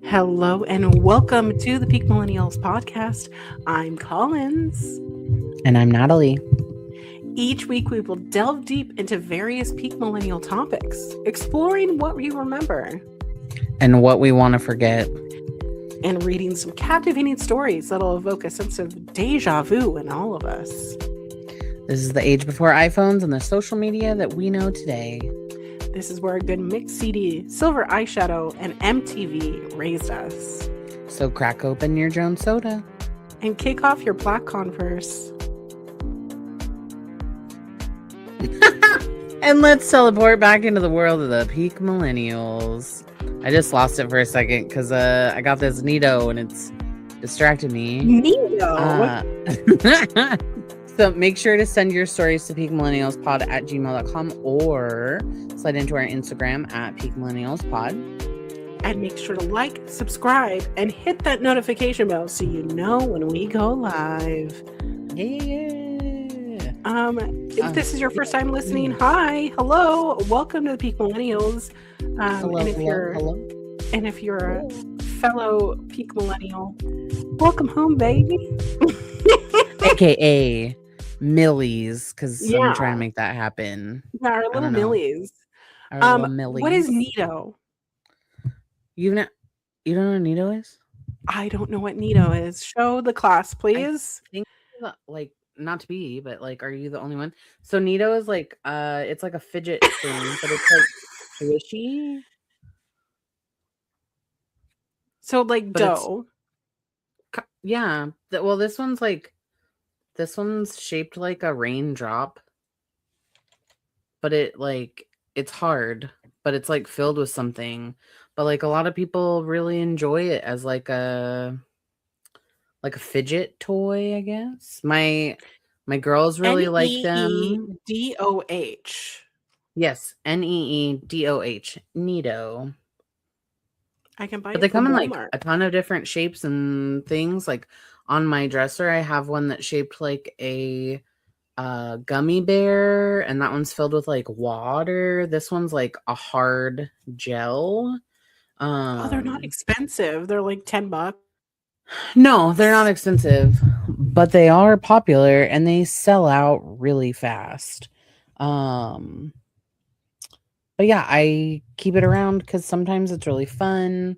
Hello and welcome to the Peak Millennials podcast. I'm Collins. And I'm Natalie. Each week we will delve deep into various peak millennial topics, exploring what we remember And what we want to forget. and reading some captivating stories that'll evoke a sense of deja vu in all of us. This is the age before iPhones and the social media that we know today. This is where a good mixed CD, silver eyeshadow, and MTV raised us. So crack open your Jones soda. And kick off your black Converse. And let's teleport back into the world of the Peak Millennials. I just lost it for a second because I got this Needoh and it's distracted me. Needoh! So make sure to send your stories to peakmillennialspod@gmail.com or slide into our Instagram at peakmillennialspod. And make sure to like, subscribe, and hit that notification bell so you know when we go live. Yeah. If this is your first time listening, hi, hello, welcome to the Peak Millennials. Hello. And if you're a fellow Peak Millennial, welcome home, baby. AKA Millies, because Yeah. I'm trying to make that happen. Yeah, our little don't know. millies. Our little Millies. What is Needoh? You don't know what Needoh is? I don't know what Needoh is. Show the class, please. I think like not to be, but like, are you the only one? So Needoh is like it's like a fidget thing, but it's like squishy. So like But dough. Yeah. Well, this one's shaped like a raindrop. But it's hard, but it's like filled with something. But like a lot of people really enjoy it as like a fidget toy, I guess. My girls really like them. Needoh. Yes, Needoh, Needoh. I can buy But it they from come in Walmart. like a ton of different shapes and things. Like on my dresser, I have one that's shaped like a gummy bear, and that one's filled with like water. This one's like a hard gel. They're not expensive. They're like $10. No, they're not expensive, but they are popular and they sell out really fast. But yeah, I keep it around because sometimes it's really fun.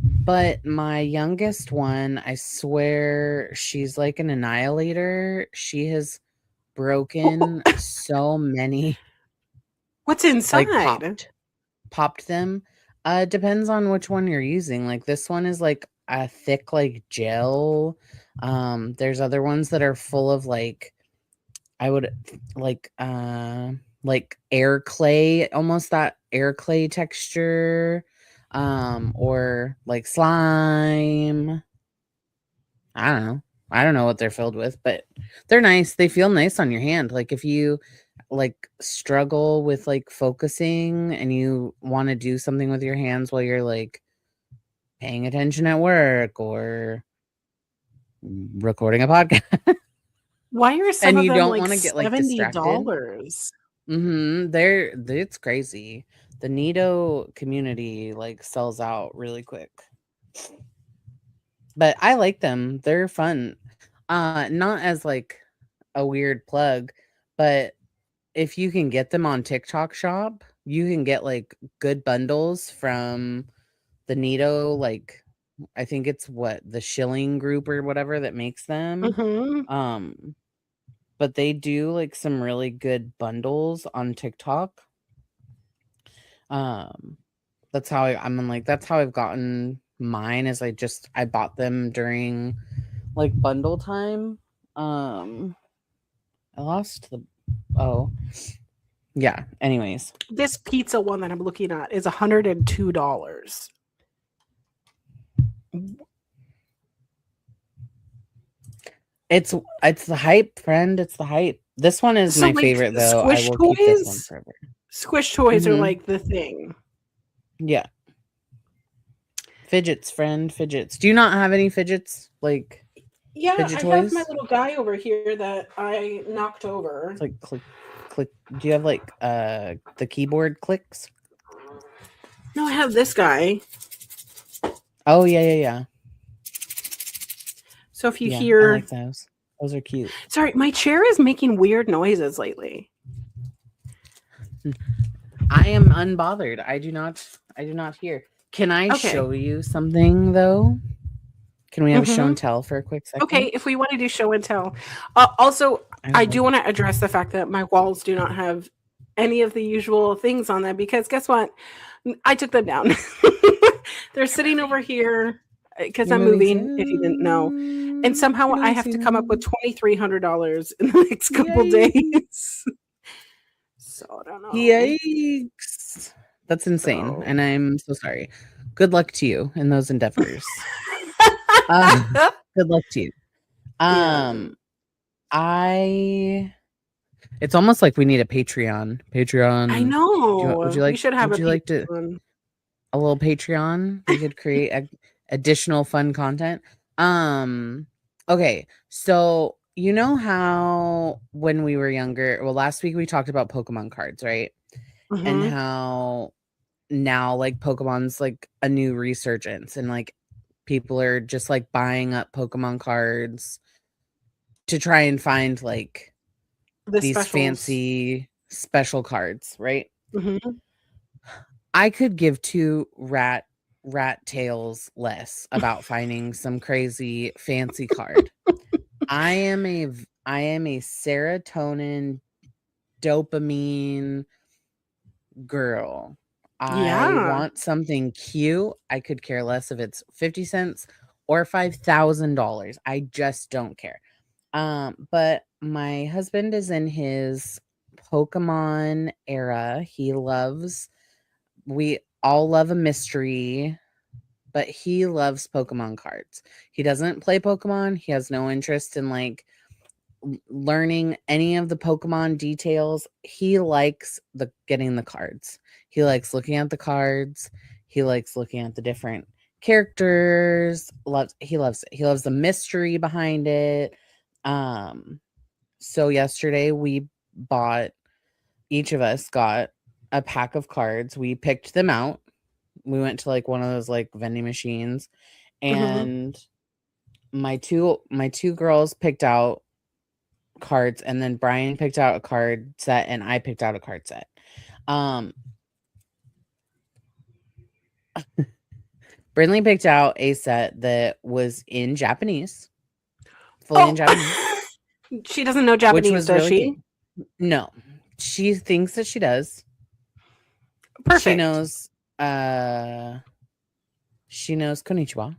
But my youngest one, I swear she's like an annihilator. She has broken so many. What's inside? Like popped them. Depends on which one you're using. Like this one is like a thick like gel. There's other ones that are full of like like air clay, almost that air clay texture. Or like slime. I don't know what they're filled with, but they're nice. They feel nice on your hand. Like if you like struggle with like focusing and you want to do something with your hands while you're like paying attention at work or recording a podcast. Why are some And of you them don't like want to get like distracted. $70? It's crazy. The Needoh community like sells out really quick. But I like them. They're fun. Not as like a weird plug, but if you can get them on TikTok Shop, you can get like good bundles from the Needoh, like I think it's the Shilling Group or whatever that makes them. But they do like some really good bundles on TikTok. That's how that's how I've gotten mine, is I bought them during like bundle time. I lost yeah, anyways. This pizza one that I'm looking at is $102. It's the hype, friend. It's the hype. This one is my favorite though. I will keep this one forever. Squish toys are like the thing. Yeah. Fidgets, friend. Fidgets. Do you not have any fidgets? Like yeah, fidget toys? I have my little guy over here that I knocked over. It's like click. Do you have like the keyboard clicks? No, I have this guy. Oh yeah. So if you Yeah, I hear, like those. Those are cute. sorry, my chair is making weird noises lately. I am unbothered. I do not hear. Can I Okay. show you something though? Can we have a show Mm-hmm. and tell for a quick Okay, second? if we want to do show and tell. Also, I I would love do to. want to address the fact that my walls do not have any of the usual things on them because guess what? I took them down. They're sitting over here because You're I'm moving moving, if you didn't know. And soon. somehow You're I moving have to come up with soon. $2,300 in the next couple Yay! days. So I don't know. Yikes! That's insane, So and I'm so sorry. Good luck to you in those endeavors. Uh, good luck to you. yeah. I. It's almost like we need a Patreon. I Patreon. Would know. you We like? should have Would a you like to Patreon. a little Patreon? We could create additional fun content. Okay, so you know how when we were younger, well, last week we talked about Pokemon cards, right? And Mm-hmm. how now like Pokemon's like a new resurgence, and like people are just like buying up Pokemon cards to try and find like The these specials. fancy special cards, right? Mm-hmm. I could give two rat tails less about finding some crazy fancy card. I am a serotonin dopamine girl. I Yeah. want something cute. I could care less if it's 50 cents or $5,000. I just don't care. But my husband is in his Pokemon era. We all love a mystery, but he loves Pokemon cards. He doesn't play Pokemon. He has no interest in like learning any of the Pokemon details. He likes the getting the cards. He likes looking at the cards. He likes looking at the different characters. He loves it. He loves the mystery behind it. Um so yesterday we bought each of us got a pack of cards. We picked them out. We went to like one of those like vending machines, Mm-hmm. and my two girls picked out cards, and then Brian picked out a card set and I picked out a card set. Um Brinley picked out a set that was in Japanese, fully in Japanese, Oh, she doesn't know which Japanese, was does really cute. she? No, she thinks that she does. She Perfect. knows uh she knows konnichiwa.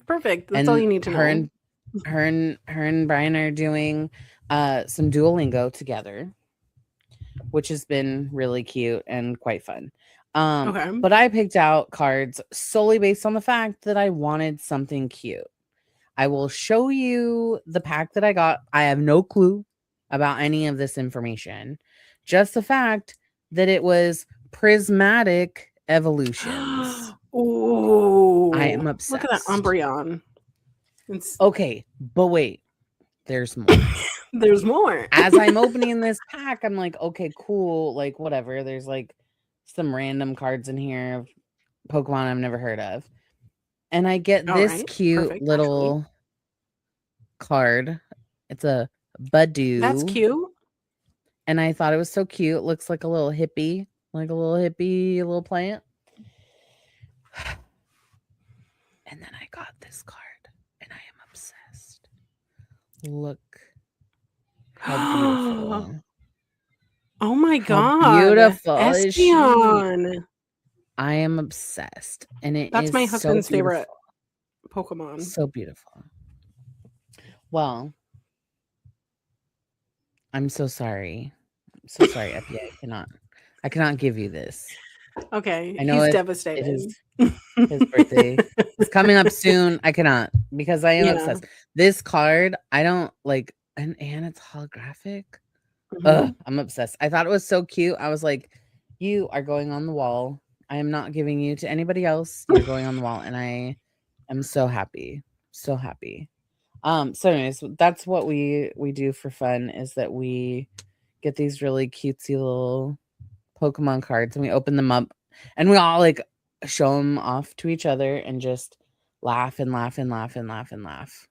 Perfect. That's all And you need to know. her and Brian are doing some Duolingo together, which has been really cute and quite fun. Okay. But I picked out cards solely based on the fact that I wanted something cute. I will show you the pack that I got. I have no clue about any of this information. Just the fact that it was prismatic evolutions. I Ooh, am look at that obsessed. Umbreon. It's, Okay, but wait, there's more. there's more. As I'm opening this pack, I'm like, okay, cool, like whatever. There's like some random cards in here of Pokemon I've never heard of. And I get All this right. cute Perfect, actually. little card. It's a That's Badoo. cute. And I thought it was so cute. Looks like a little hippie, little plant. And then I got this card and I am obsessed. Look how beautiful. Oh my How god. beautiful is she? Espeon. I am obsessed, and it That's is my so husband's favorite beautiful. Pokemon. So beautiful. Well, I'm so sorry. I'm so sorry, Epi. I cannot give you this. Okay, I know he's it is devastated. his birthday. It's coming up soon. I cannot because I am Yeah. obsessed. This card, I don't like, and it's holographic. Ugh, Mhm. I'm obsessed. I thought it was so cute. I was like, you are going on the wall. I am not giving you to anybody else. You're going on the wall. And I am so happy. So happy. So anyways, that's what we do for fun is that we get these really cutesy little Pokemon cards and we open them up and we all like show them off to each other, and just laugh and laugh and laugh and laugh and laugh.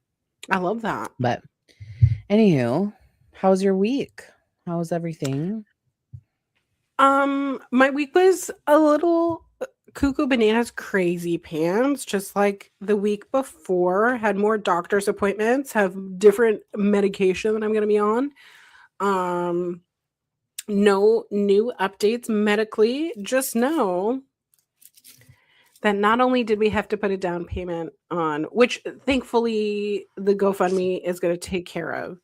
I love that. But anywho, how's your week? How's everything? My week was a little cuckoo bananas crazy pants, just like the week before. Had more doctor's appointments, have different medication that I'm gonna be on. Um, no new updates medically. Just know that not only did we have to put a down payment on, which thankfully the GoFundMe is going to take care of,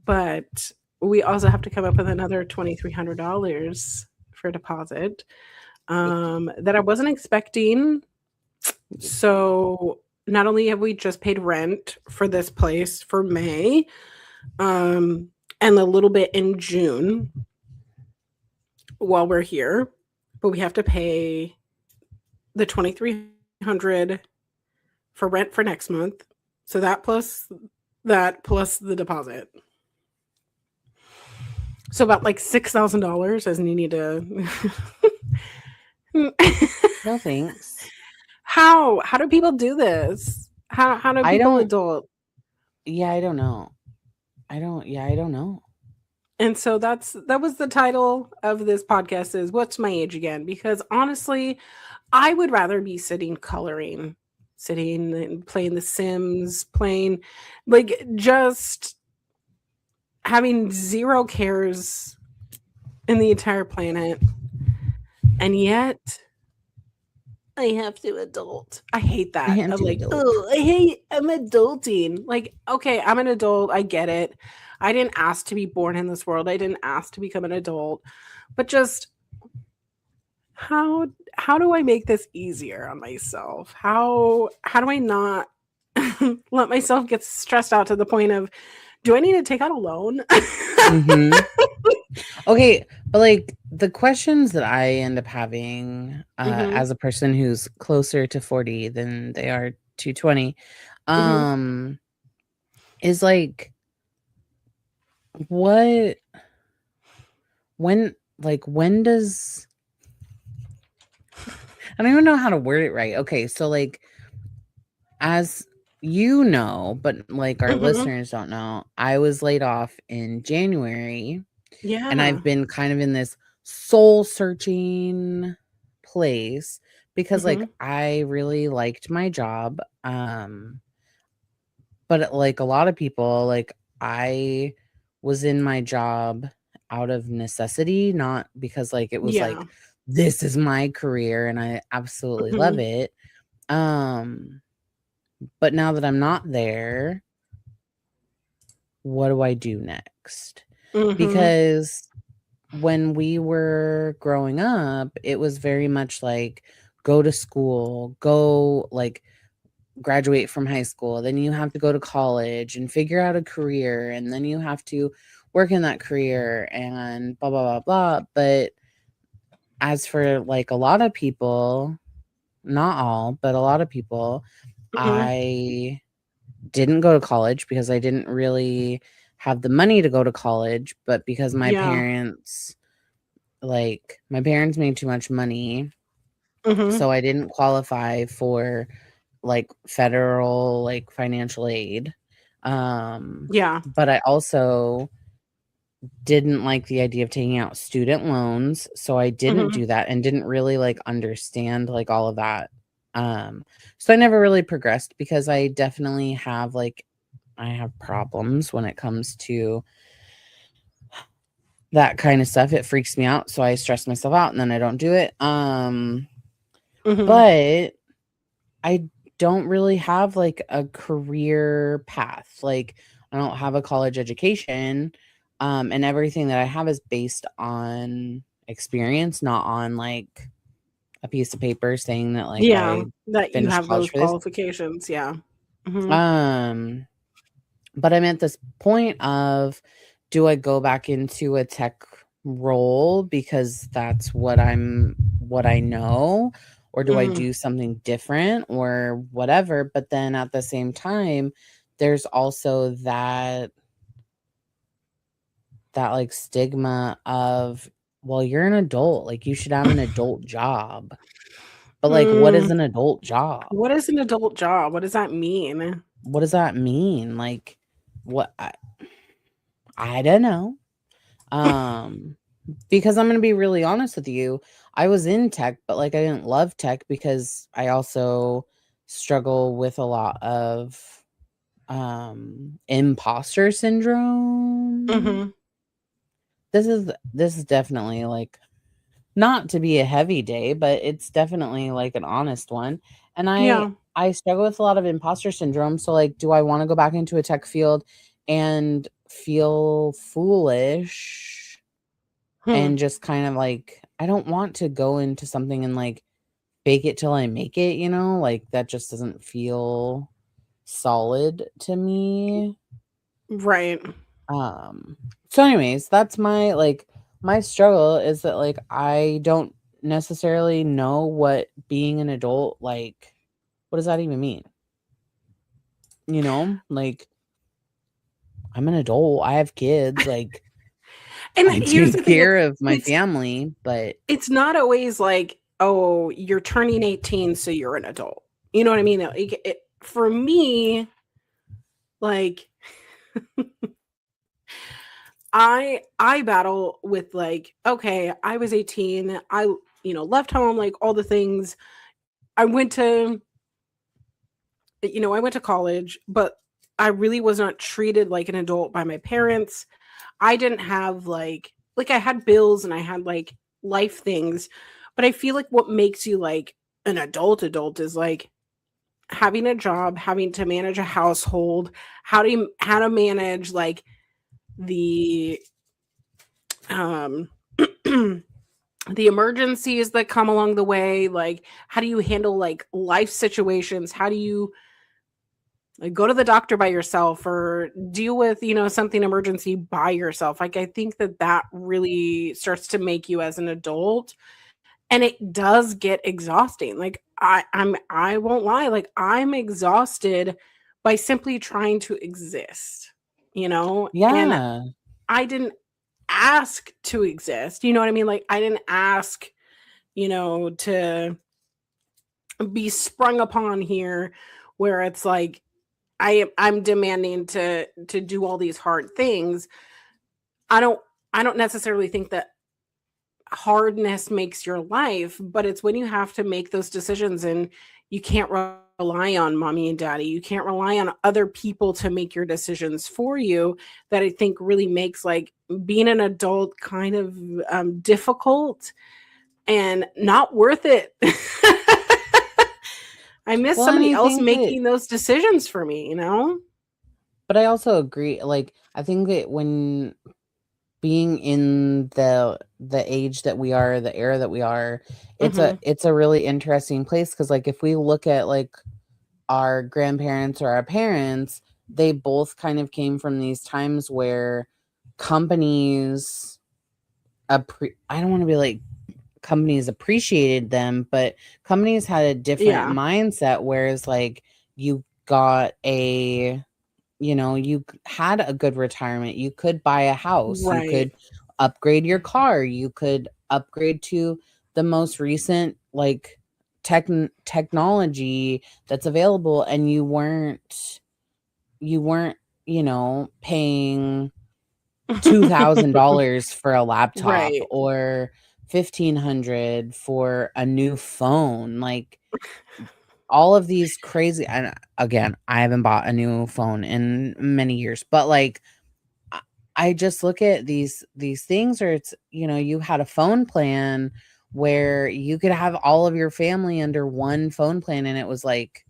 but we also have to come up with another $2,300 for deposit that I wasn't expecting. So not only have we just paid rent for this place for May, and a little bit in June while we're here, but we have to pay the $2,300 for rent for next month. So that plus the deposit. So about like $6,000 as you need to. No thanks. How do people do this? How do I people don't. adult? Yeah, I don't know. I don't know. And so that was the title of this podcast is What's My Age Again? Because honestly, I would rather be sitting coloring, sitting and playing The Sims, playing like just having zero cares in the entire planet. And yet I have to adult. I hate I that. have I'm to like, adult. oh, I'm adulting. Like, okay, I'm an adult. I get it. I didn't ask to be born in this world. I didn't ask to become an adult. But just how do I make this easier on myself? How do I not let myself get stressed out to the point of do I need to take out a loan? Mm-hmm. Okay, but like the questions that I end up having Mm-hmm. as a person who's closer to 40 than they are to 20 Mm-hmm. is like what when does I don't even know how to word it right. Okay, so like as you know, but like our Mm-hmm. listeners don't know, I was laid off in January. And Yeah. I've been kind of in this soul searching place because like Mm-hmm. I really liked my job. But like a lot of people, like I was in my job out of necessity, not because like it was Yeah. like this is my career and I absolutely love Mm-hmm. it. Um, but now that I'm not there, what do I do next? Mm-hmm. Because when we were growing up, it was very much like go to school, go like graduate from high school, then you have to go to college and figure out a career, and then you have to work in that career and blah, blah, blah, blah. But as for like a lot of people, not all, but a lot of people, Mm-hmm. I didn't go to college because I didn't really have the money to go to college, but because Yeah. my parents made too much money, Mm-hmm. so I didn't qualify for like federal like financial aid. Yeah. But I also didn't like the idea of taking out student loans, so I didn't Mm-hmm. do that and didn't really like understand like all of that. So I never really progressed because I definitely have like I have problems when it comes to that kind of stuff. It freaks me out, so I stress myself out and then I don't do it. Mm-hmm. But I don't really have like a career path. Like I don't have a college education. And everything that I have is based on experience, not on like a piece of paper saying that like Yeah, I that you finished have college those for this. qualifications, yeah. Mhm, Um, but I'm at this point of do I go back into a tech role because that's what I know, or do I mhm. do something different or whatever? But then at the same time, there's also that like stigma of well, you're an adult. Like, you should have an adult job. But, like, what is Mm, an adult job? what is an adult job? What does that mean? What does that mean? Like, what? I don't know. Because I'm gonna be really honest with you, I was in tech, but like I didn't love tech because I also struggle with a lot of imposter syndrome. Mhm. This is definitely like not to be a heavy day, but it's definitely like an honest one. And Yeah. I struggle with a lot of imposter syndrome. So like, do I want to go back into a tech field and feel foolish Hmm. and just kind of like I don't want to go into something and like fake it till I make it, you know? Like that just doesn't feel solid to me. Right. Um so anyways, that's my like my struggle is that like I don't necessarily know what being an adult like what does that even mean? You know? Like I'm an adult, I have kids, like And I here's the take thing, care of my it's family, but it's not always like, "Oh, you're turning 18, so you're an adult." You know what I mean? For me, like, I battle with, like, okay, I was 18, left home, like, all the things. I went to I went to college, but I really was not treated like an adult by my parents. I didn't have, I had bills and I had, like, life things, but I feel like what makes you, like, an adult is, like, having a job, having to manage a household, how to manage, like, the, um, the emergencies that come along the way, like, how do you handle, like, life situations? How do you, like, go to the doctor by yourself or deal with, something emergency by yourself? Like, I think that that really starts to make you as an adult, and it does get exhausting. Like, I won't lie, like, I'm exhausted by simply trying to exist, and yeah. I didn't ask to exist, you know what I mean? Like, I didn't ask, to be sprung upon here where it's like I'm demanding to do all these hard things. I don't I don't necessarily think that hardness makes your life, but it's when you have to make those decisions and you can't rely on mommy and daddy. You can't rely on other people to make your decisions for you, that I think really makes, like, being an adult kind of difficult and not worth it. I miss Well, and somebody I else think that making those decisions for me? but I also agree, like, I think that when being in the age that we are, the era that we are, Mhm. it's a really interesting place because like if we look at like our grandparents or our parents, they both kind of came from these times where companies I don't want to be like companies appreciated them, but companies had a different Yeah. mindset, whereas like you got a you had a good retirement. You could buy a house. You Right. could upgrade your car. You could upgrade to the most recent like technology that's available, and you weren't paying $2,000 for a laptop Right. or 1,500 for a new phone. Like all of these crazy, and again, I haven't bought a new phone in many years, but like I I just look at these things where it's, you had a phone plan where you could have all of your family under one phone plan and it was like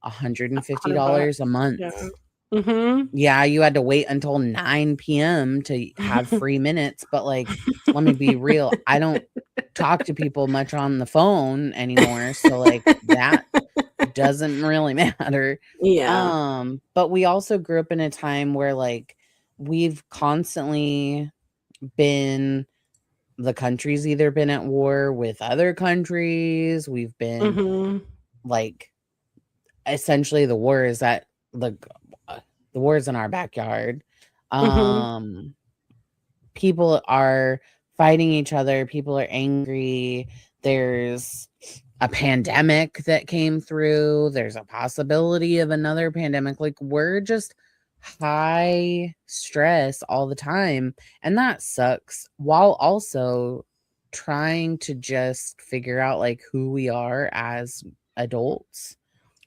$150 a $100. month. Yeah. Mhm. Yeah, you had to wait until 9 PM to have free minutes, but like let me be real, I don't talk to people much on the phone anymore, so like that doesn't really matter. Yeah. But we also grew up in a time where like we've constantly been the country's either been at war with other countries, we've been Mhm. like essentially the war is at the war is in our backyard. Mhm. Um People are fighting each other. People are angry. There's a pandemic that came through. There's a possibility of another pandemic. Like, we're just high stress all the time. And that sucks, while also trying to just figure out like who we are as adults,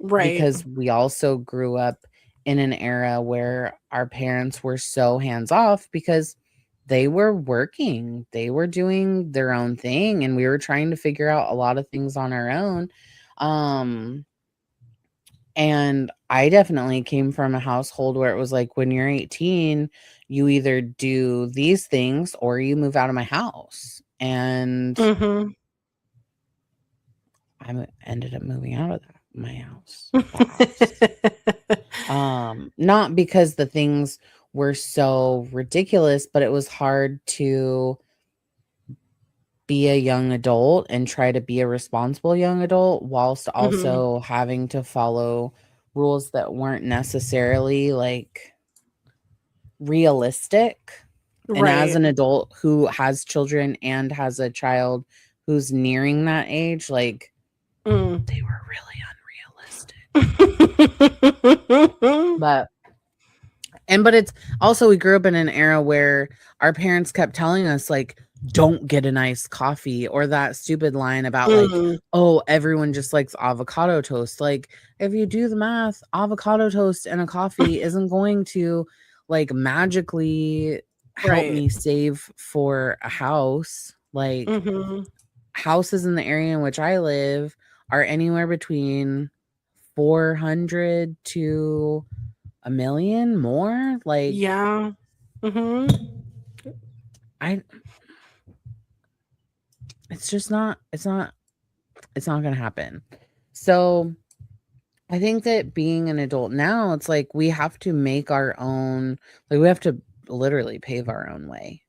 Right. because we also grew up in an era where our parents were so hands off because they were working, they were doing their own thing, and we were trying to figure out a lot of things on our own. Um, and I definitely came from a household where it was like, when you're 18, you either do these things or you move out of my house. And Mhm. ended up moving out of my house, that house. Not because the things were so ridiculous, but it was hard to be a young adult and try to be a responsible young adult whilst Mhm. also having to follow rules that weren't necessarily like realistic. And as Right. an adult who has children and has a child who's nearing that age, like, Mm. they were really unrealistic. But it's also, we grew up in an era where our parents kept telling us like, don't get a nice coffee, or that stupid line about like, Mm. oh, everyone just likes avocado toast. Like, if you do the math, avocado toast and a coffee isn't going to like magically help Right. me save for a house. Like, Mhm. houses in the area in which I live are anywhere between 400 to a million more. Like, Yeah. Mhm. I it's just not it's not gonna happen. So I think that being an adult now, it's like we have to make our own, like, we have to literally pave our own way.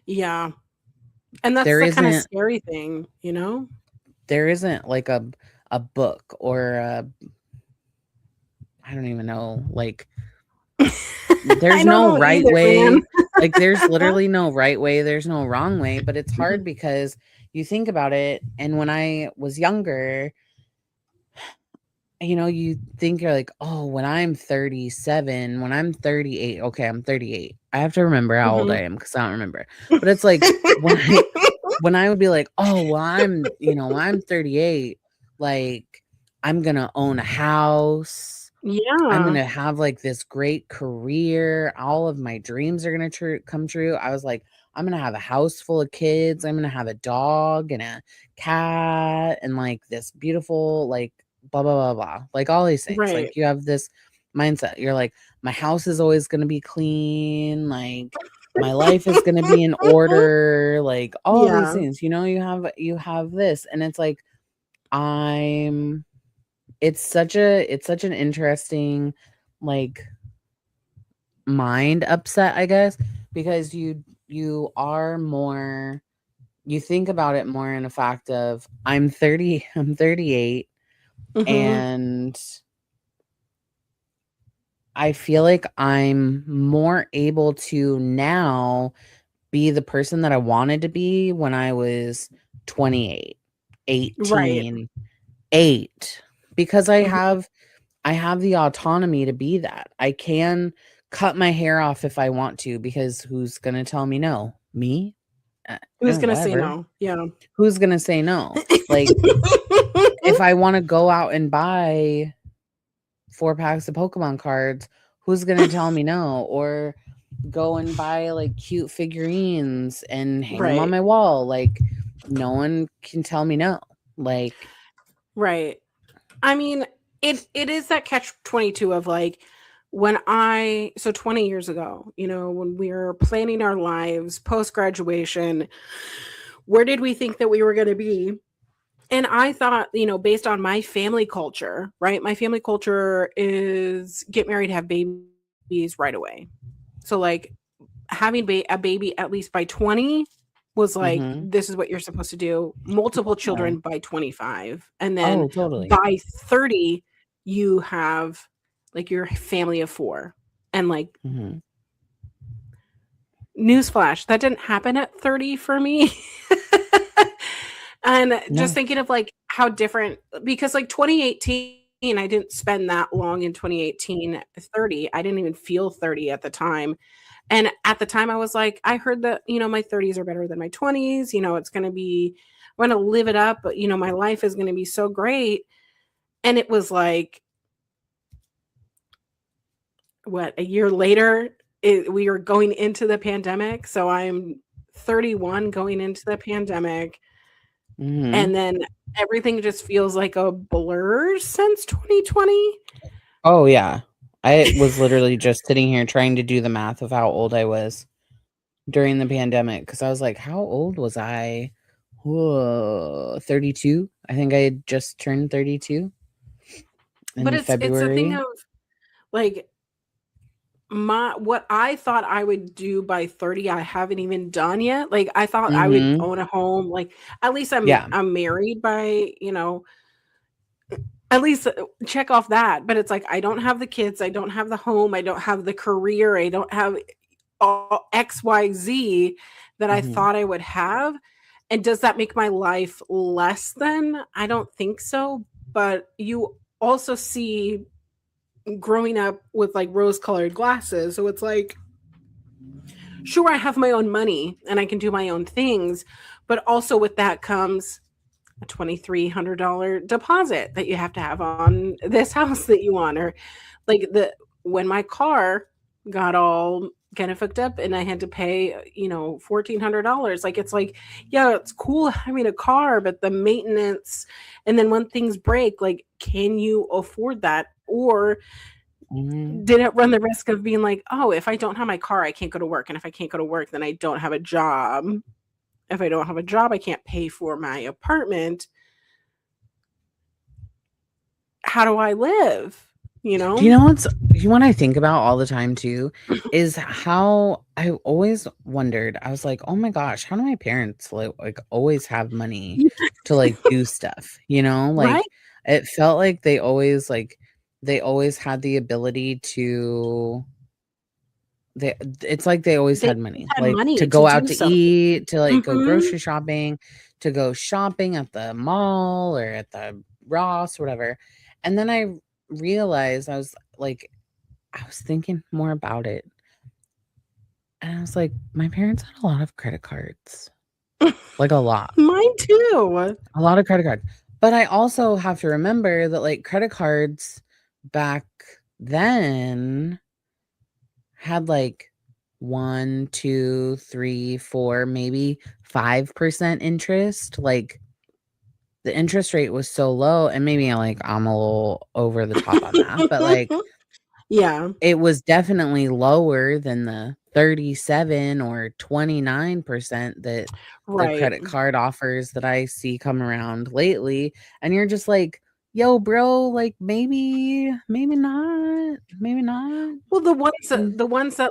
Yeah. And that's There the kinda isn't scary thing, you know? there isn't like a book or a, I don't even know, like, I there's don't no know right either, man. way. Like, there's literally no right way, there's no wrong way, but it's hard because you think about it, and when I was younger, you think you're like, oh, when I'm 37, when I'm 38, okay, I'm 38. I have to remember how old I Mhm. am because I don't remember. But it's like, when I would be like, oh, well, when I'm 38, like, I'm gonna own a house. I'm Yeah. gonna have like this great career. All of my dreams are gonna come true. I was like, I'm gonna have a house full of kids. I'm gonna have a dog and a cat and like this beautiful, like, blah blah blah blah. Like, all these things. Right. Like, you have this mindset. You're like, my house is always gonna be clean. Like, my life is gonna be in order. Like, all these Yeah. things. You have this, and it's like, I'm it's such an interesting, like, mind upset, I guess, because you are more, you think about it more in a fact of, I'm 30, I'm 38, Mhm. and I feel like I'm more able to now be the person that I wanted to be when I was 28, Right. 18, 8, because I Mhm. have I have the autonomy to be that. I can cut my hair off if I want to, because who's gonna tell me no? Me? Who's gonna say Whatever. no? Yeah. Who's gonna say no? Like, if I wanna go out and buy 4 packs of Pokemon cards, who's gonna tell me no? Or go and buy, like, cute figurines and hang them on Right. my wall, like, no one can tell me no. Like, Right. I mean, it is that catch 22 of like when I so 20 years ago, when we were planning our lives post graduation, where did we think that we were going to be? And I thought, based on my family culture, right? My family culture is get married, have babies right away. So like having a baby at least by 20 was like, mhm. this is what you're supposed to do. Multiple Yeah. children by 25. And then Oh, totally. by 30, you have like your family of four. And like Mhm. newsflash, that didn't happen at 30 for me. And just No. thinking of, like, how different because, like, 2018, I didn't spend that long in 2018 30. I didn't even feel 30 at the time. And at the time, I was like, I heard that, my 30s are better than my 20s. It's going to be, I'm going to live it up. But, my life is going to be so great. And it was like, what, a year later, we were going into the pandemic. So I'm 31 going into the pandemic. Mm-hmm. And then everything just feels like a blur since 2020. Oh yeah. I was literally just sitting here trying to do the math of how old I was during the pandemic because I was like, how old was I? Whoa, 32. I think I had just turned 32 But in it's a thing February. of, like, what I thought I would do by 30, I haven't even done yet. Like, I thought I would Mm-hmm. own a home. Like, at least I'm Yeah. I'm married by, at least check off that. But it's like I don't have the kids, I don't have the home, I don't have the career, I don't have all XYZ that I Mm-hmm. thought I would have. And does that make my life less than? I don't think so. But you also see growing up with, like, rose-colored glasses. So it's like, sure, I have my own money and I can do my own things, but also with that comes a $2,300 deposit that you have to have on this house that you want. Or, like, when my car got all kind of fucked up and I had to pay, $1,400. Like, it's like, yeah, it's cool having a car, but the maintenance, and then when things break, like, can you afford that? Or Mm-hmm. did it run the risk of being like, oh, if I don't have my car, I can't go to work. And if I can't go to work, then I don't have a job. If I don't have a job, I can't pay for my apartment. How do I live? You Do you know? know what I think about all the time too is how I always wondered. I was like, "Oh my gosh, how do my parents like always have money to like do stuff?" You know? Right? Like it felt like they always had the ability to they it's like they always They had money. had Like to money to go out do to something. eat, to like go Mhm. grocery shopping, to go shopping at the mall or at the Ross, whatever. And then I realized I was thinking more about it, and I was like, my parents had a lot of credit cards, like Mine too. a lot of credit cards. But I also have to remember that like credit cards back then had like 1, 2, 3, 4, maybe 5% interest. Like the interest rate was so low, and maybe I'm a little over the top on that, but like Yeah, it was definitely lower than the 37 or 29% that the right. credit card offers that I see come around lately, and you're just like, "Yo, bro, like, maybe not, maybe not." Well, And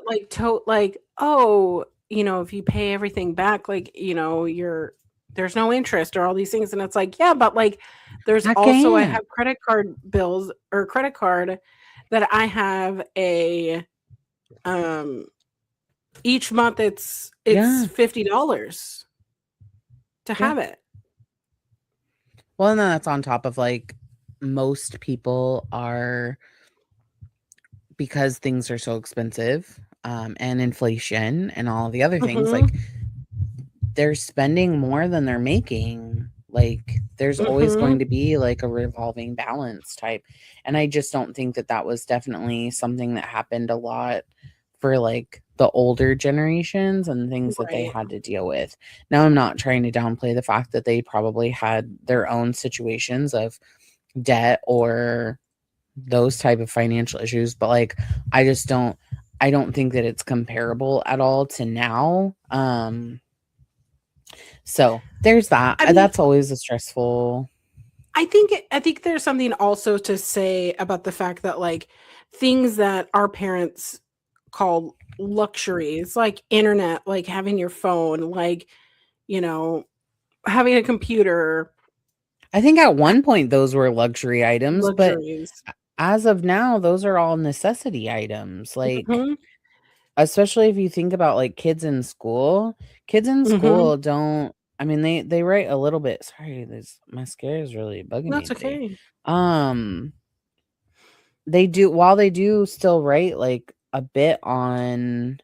like tote like, oh, if you pay everything back, like, there's no interest or all these things. And it's like, yeah, but, like, there's I also, I can't. have credit card bills or credit card that I have um each month it's Yeah, $50 to yeah. have it. Well, and then that's on top of, like, most people are because things are so expensive, and inflation and all the other things, like, Mhm. they're spending more than they're making. Like, there's always going Mhm. to be, like, a revolving balance type, and I just don't think that that was definitely something that happened a lot for, like, the older generations and things that they Right. had to deal with. Now, I'm not trying to downplay the fact that they probably had their own situations of debt or those type of financial issues, but, like, I don't think that it's comparable at all to now. So there's that. I mean, That's always a stressful. I think there's something also to say about the fact that, like, things that our parents call luxuries, like internet, like having your phone, like, you know, having a computer, I think at one point those were luxury items, but luxuries. as of now, those are all necessity items. Like, Mhm. especially if you think about like kids in school. Kids in Mhm. school don't. I mean, they write a little bit. Sorry, this mascara is really bugging me That's today. okay. Um, they do while they do still write like a bit on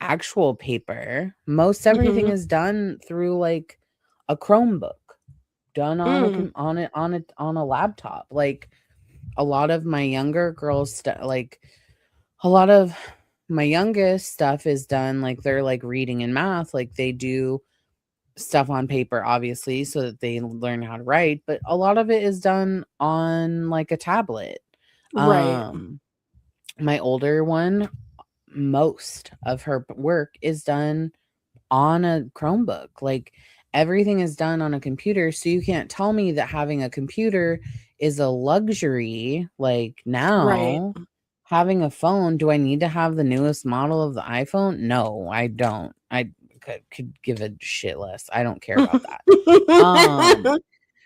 actual paper. Most everything Mhm. is done through like a Chromebook, done on a Mm. on a laptop. Like a lot of my younger girls like a lot of my youngest stuff is done like they're like reading and math, like they do stuff on paper obviously so that they learn how to write, but a lot of it is done on like a tablet. Right. um my older one, most of her work is done on a Chromebook. Like everything is done on a computer. So you can't tell me that having a computer is a luxury. Like Right. now, having a phone, do I need to have the newest model of the iPhone? No, I don't. I could give a shit less. I don't care about that. Um,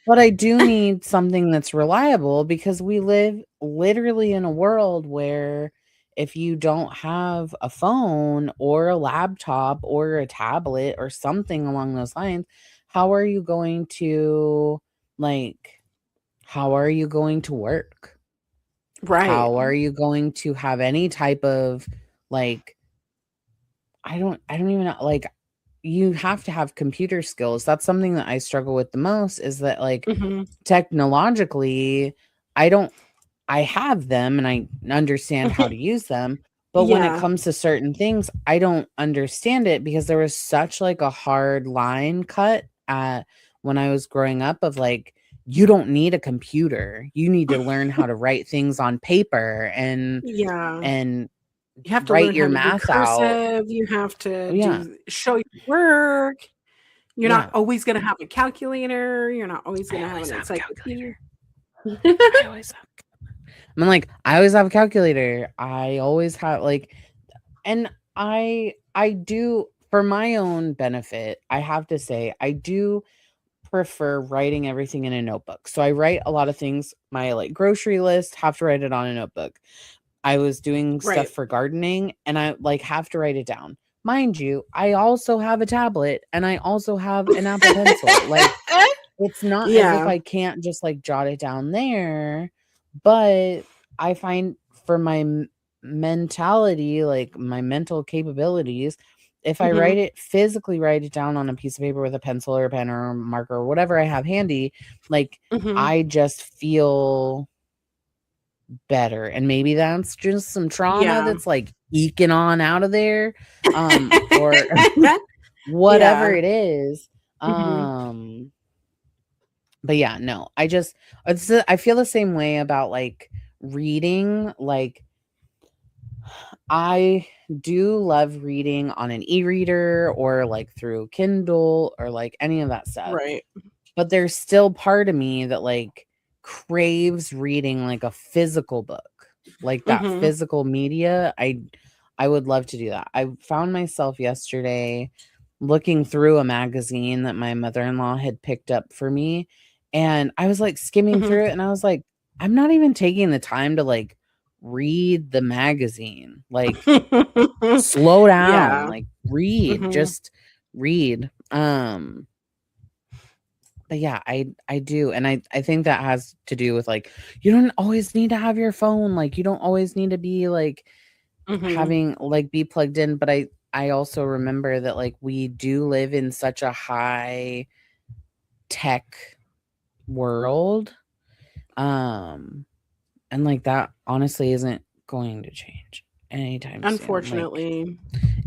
but I do need something that's reliable because we live literally in a world where if you don't have a phone or a laptop or a tablet or something along those lines, how are you going to like how are you going to work? Right. How are you going to have any type of like I don't even know, like you have to have computer skills. That's something that I struggle with the most is that like Mhm. technologically, I don't I have them and I understand how to use them, but when it Yeah. comes to certain things, I don't understand it because there was such like a hard line cut at when I was growing up of like you don't need a computer. You need to learn how to write things on paper Yeah. and You have to write learn how your to do math out. cursive, you have to Yeah. show your work. You're not Yeah. always gonna have a calculator, you're not always I gonna have always an have a encyclopedia. calculator. I always have I'm like, I always have a calculator. I always have like and I do for my own benefit, I have to say, I do prefer writing everything in a notebook. So I write a lot of things, my like grocery list, have to write it on a notebook. I was doing stuff Right. for gardening and I like have to write it down. Mind you, I also have a tablet and I also have an Apple Pencil. Like it's not as if Yeah. I can't just like jot it down there, but I find for my mentality, like my mental capabilities, if I Mhm. physically write it down on a piece of paper with a pencil or a pen or a marker or whatever I have handy, like Mhm. I just feel better. And maybe that's just some trauma Yeah. that's like eking on out of there. Or whatever Yeah. it is. Mhm. But yeah, no, I feel the same way about like reading. Like I do love reading on an e-reader or like through Kindle or like any of that stuff. Right. But there's still part of me that like craves reading like a physical book. Like that Mhm. physical media. I would love to do that. I found myself yesterday looking through a magazine that my mother-in-law had picked up for me, and I was like skimming Mhm. through it and I was like, I'm not even taking the time to like read the magazine. Like slow down, Yeah. like read, Mhm. just read. But yeah, I do, and I think that has to do with like you don't always need to have your phone, like you don't always need to be like Mhm. having like be plugged in, but I also remember that like we do live in such a high tech world, um and like that honestly isn't going to change anytime soon. Like Unfortunately.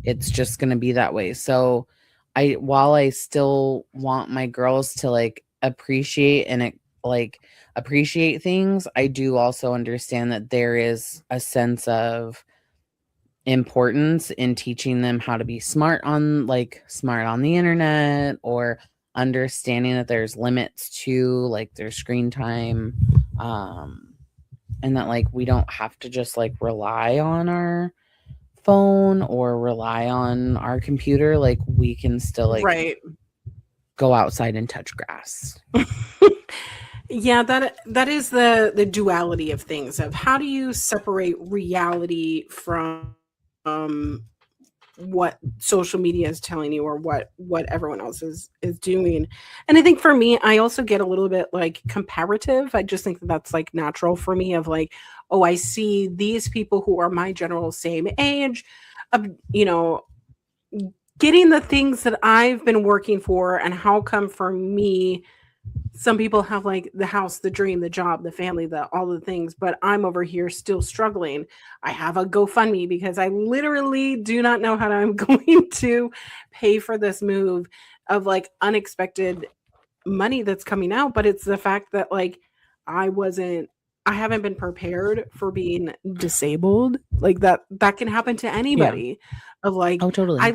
it's just going to be that way. So while I still want my girls to like appreciate and like appreciate things, I do also understand that there is a sense of importance in teaching them how to be smart on the internet, or understanding that there's limits to like their screen time, um and that like we don't have to just like rely on our phone or rely on our computer. Like we can still like Right. go outside and touch grass. Yeah, that is the duality of things of how do you separate reality from what social media is telling you or what everyone else is doing. And I think for me, I also get a little bit like comparative. I just think that that's like natural for me of like, oh, I see these people who are my general same age, you know, getting the things that I've been working for, and how come for me some people have like the house, the dream, the job, the family, the all the things, but I'm over here still struggling. I have a GoFundMe because I literally do not know how I'm going to pay for this move of like unexpected money that's coming out, but it's the fact that like I wasn't I haven't been prepared for being disabled. Like that can happen to Yeah. anybody of like Oh, totally. I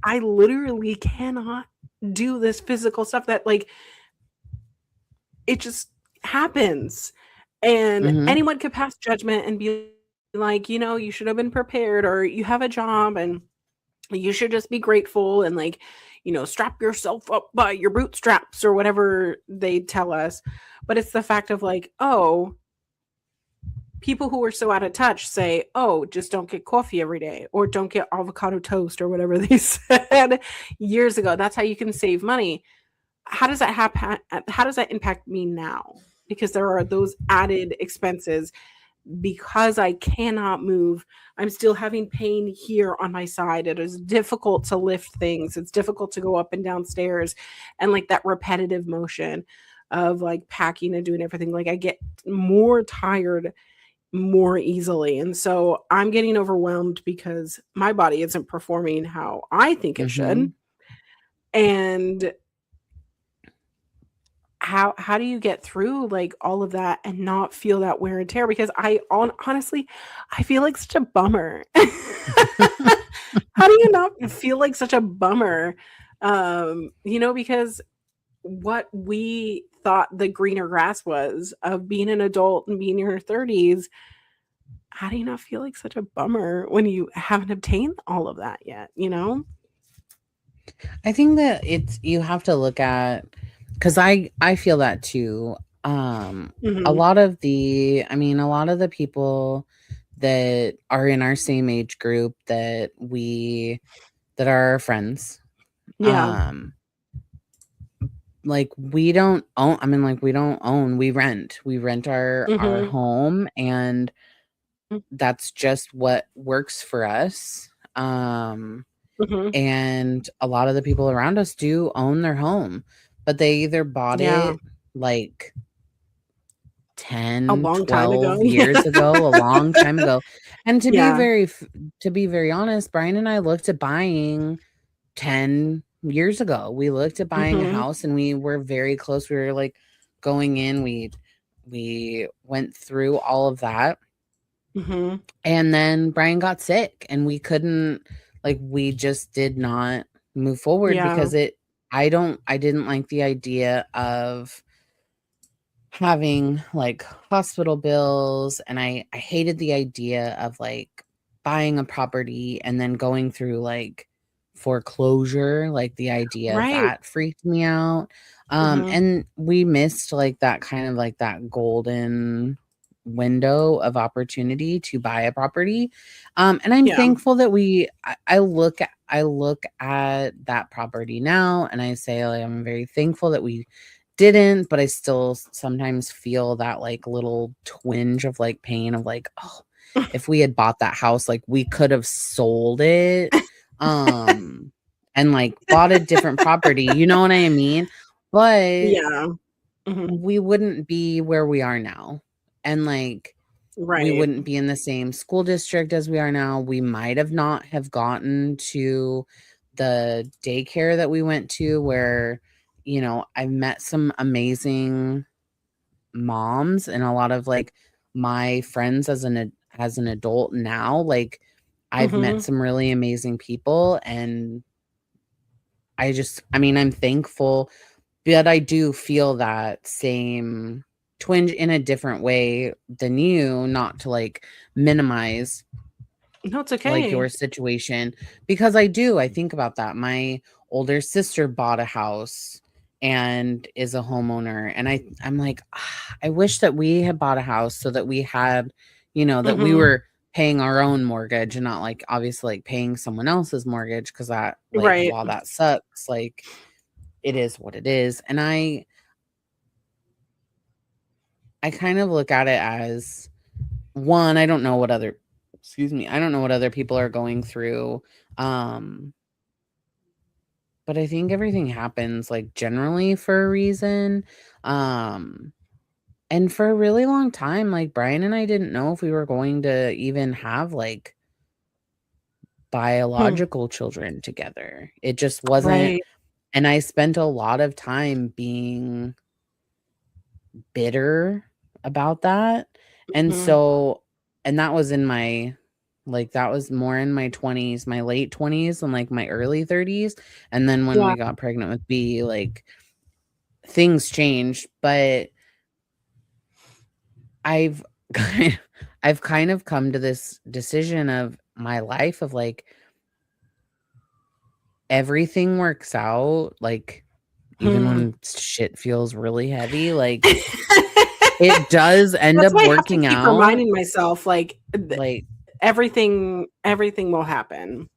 I literally cannot do this physical stuff that like it just happens. And Mhm. anyone could pass judgment and be like, you should have been prepared, or you have a job and you should just be grateful and like, strap yourself up by your bootstraps or whatever they tell us. But it's the fact of like, oh, people who are so out of touch say, oh, just don't get coffee every day or don't get avocado toast or whatever they said years ago. That's how you can save money. How does that happen? How does that impact me now? Because there are those added expenses because I cannot move. I'm still having pain here on my side. It is difficult to lift things. It's difficult to go up and down stairs, and like that repetitive motion of like packing and doing everything. Like I get more tired more easily. And so I'm getting overwhelmed because my body isn't performing how I think it should. Mhm. And how do you get through like all of that and not feel that wear and tear? Because honestly, I feel like such a bummer. How do you not feel like such a bummer? Because what we thought the greener grass was of being an adult and being in your 30s, how do you not feel like such a bummer when you haven't obtained all of that yet? I think that you have to look at, because I feel that too. A Mhm. lot of the people that are in our same age group that are our friends, Yeah. um, like we don't own. I mean, like we don't own. We rent. We rent our Mhm. home, and that's just what works for us. Mhm. And a lot of the people around us do own their home, but they either bought Yeah. it like A 10, long time ago. 12 Yeah. years ago, a long time ago. And Yeah. to be very honest, Brian and I looked at buying 10 years ago. We looked at buying a Mhm. house and we were very close. We were like going in, we went through all of that. Mhm. And then Brian got sick and we just did not move forward Yeah. because I didn't like the idea of having like hospital bills, and I hated the idea of like buying a property and then going through like foreclosure. Like the idea of Right. that freaked me out. Mhm. And we missed like that kind of like that golden window of opportunity to buy a property. And I'm Yeah. thankful that I look at that property now and I say like I'm very thankful that we didn't, but I still sometimes feel that like little twinge of like pain of like, oh, if we had bought that house, like we could have sold it, um, and like bought a different property. You know what I mean? But Yeah. Mhm. we wouldn't be where we are now. And like we Right. wouldn't be in the same school district as we are now. We might have not have gotten to the daycare that we went to where, I've met some amazing moms and a lot of like my friends as an adult now. Like I've met Mhm. some really amazing people, and I'm thankful, but I do feel that same twinge in a different way than you, not to like minimize No, it's like okay. your situation, because I think about that. My older sister bought a house and is a homeowner, and I'm like, "Ah, I wish that we had bought a house so that we had, that we Mhm. were paying our own mortgage and not like obviously like paying someone else's mortgage, because that like Right. while that sucks, like it is what it is. And I kind of look at it as, one, I don't know what other people are going through. But I think everything happens like generally for a reason. And for a really long time, like Brian and I didn't know if we were going to even have like biological children together. It just wasn't. Right. And I spent a lot of time being bitter about that. And so, and that was in my, like, that was more in my 20s, my late 20s and like my early 30s. And then when Yeah. we got pregnant with B, like things changed. But I've I've kind of come to this decision of my life of like everything works out, like even when shit feels really heavy, like it does end That's up why I have to working keep out. reminding myself, like, Like everything will happen.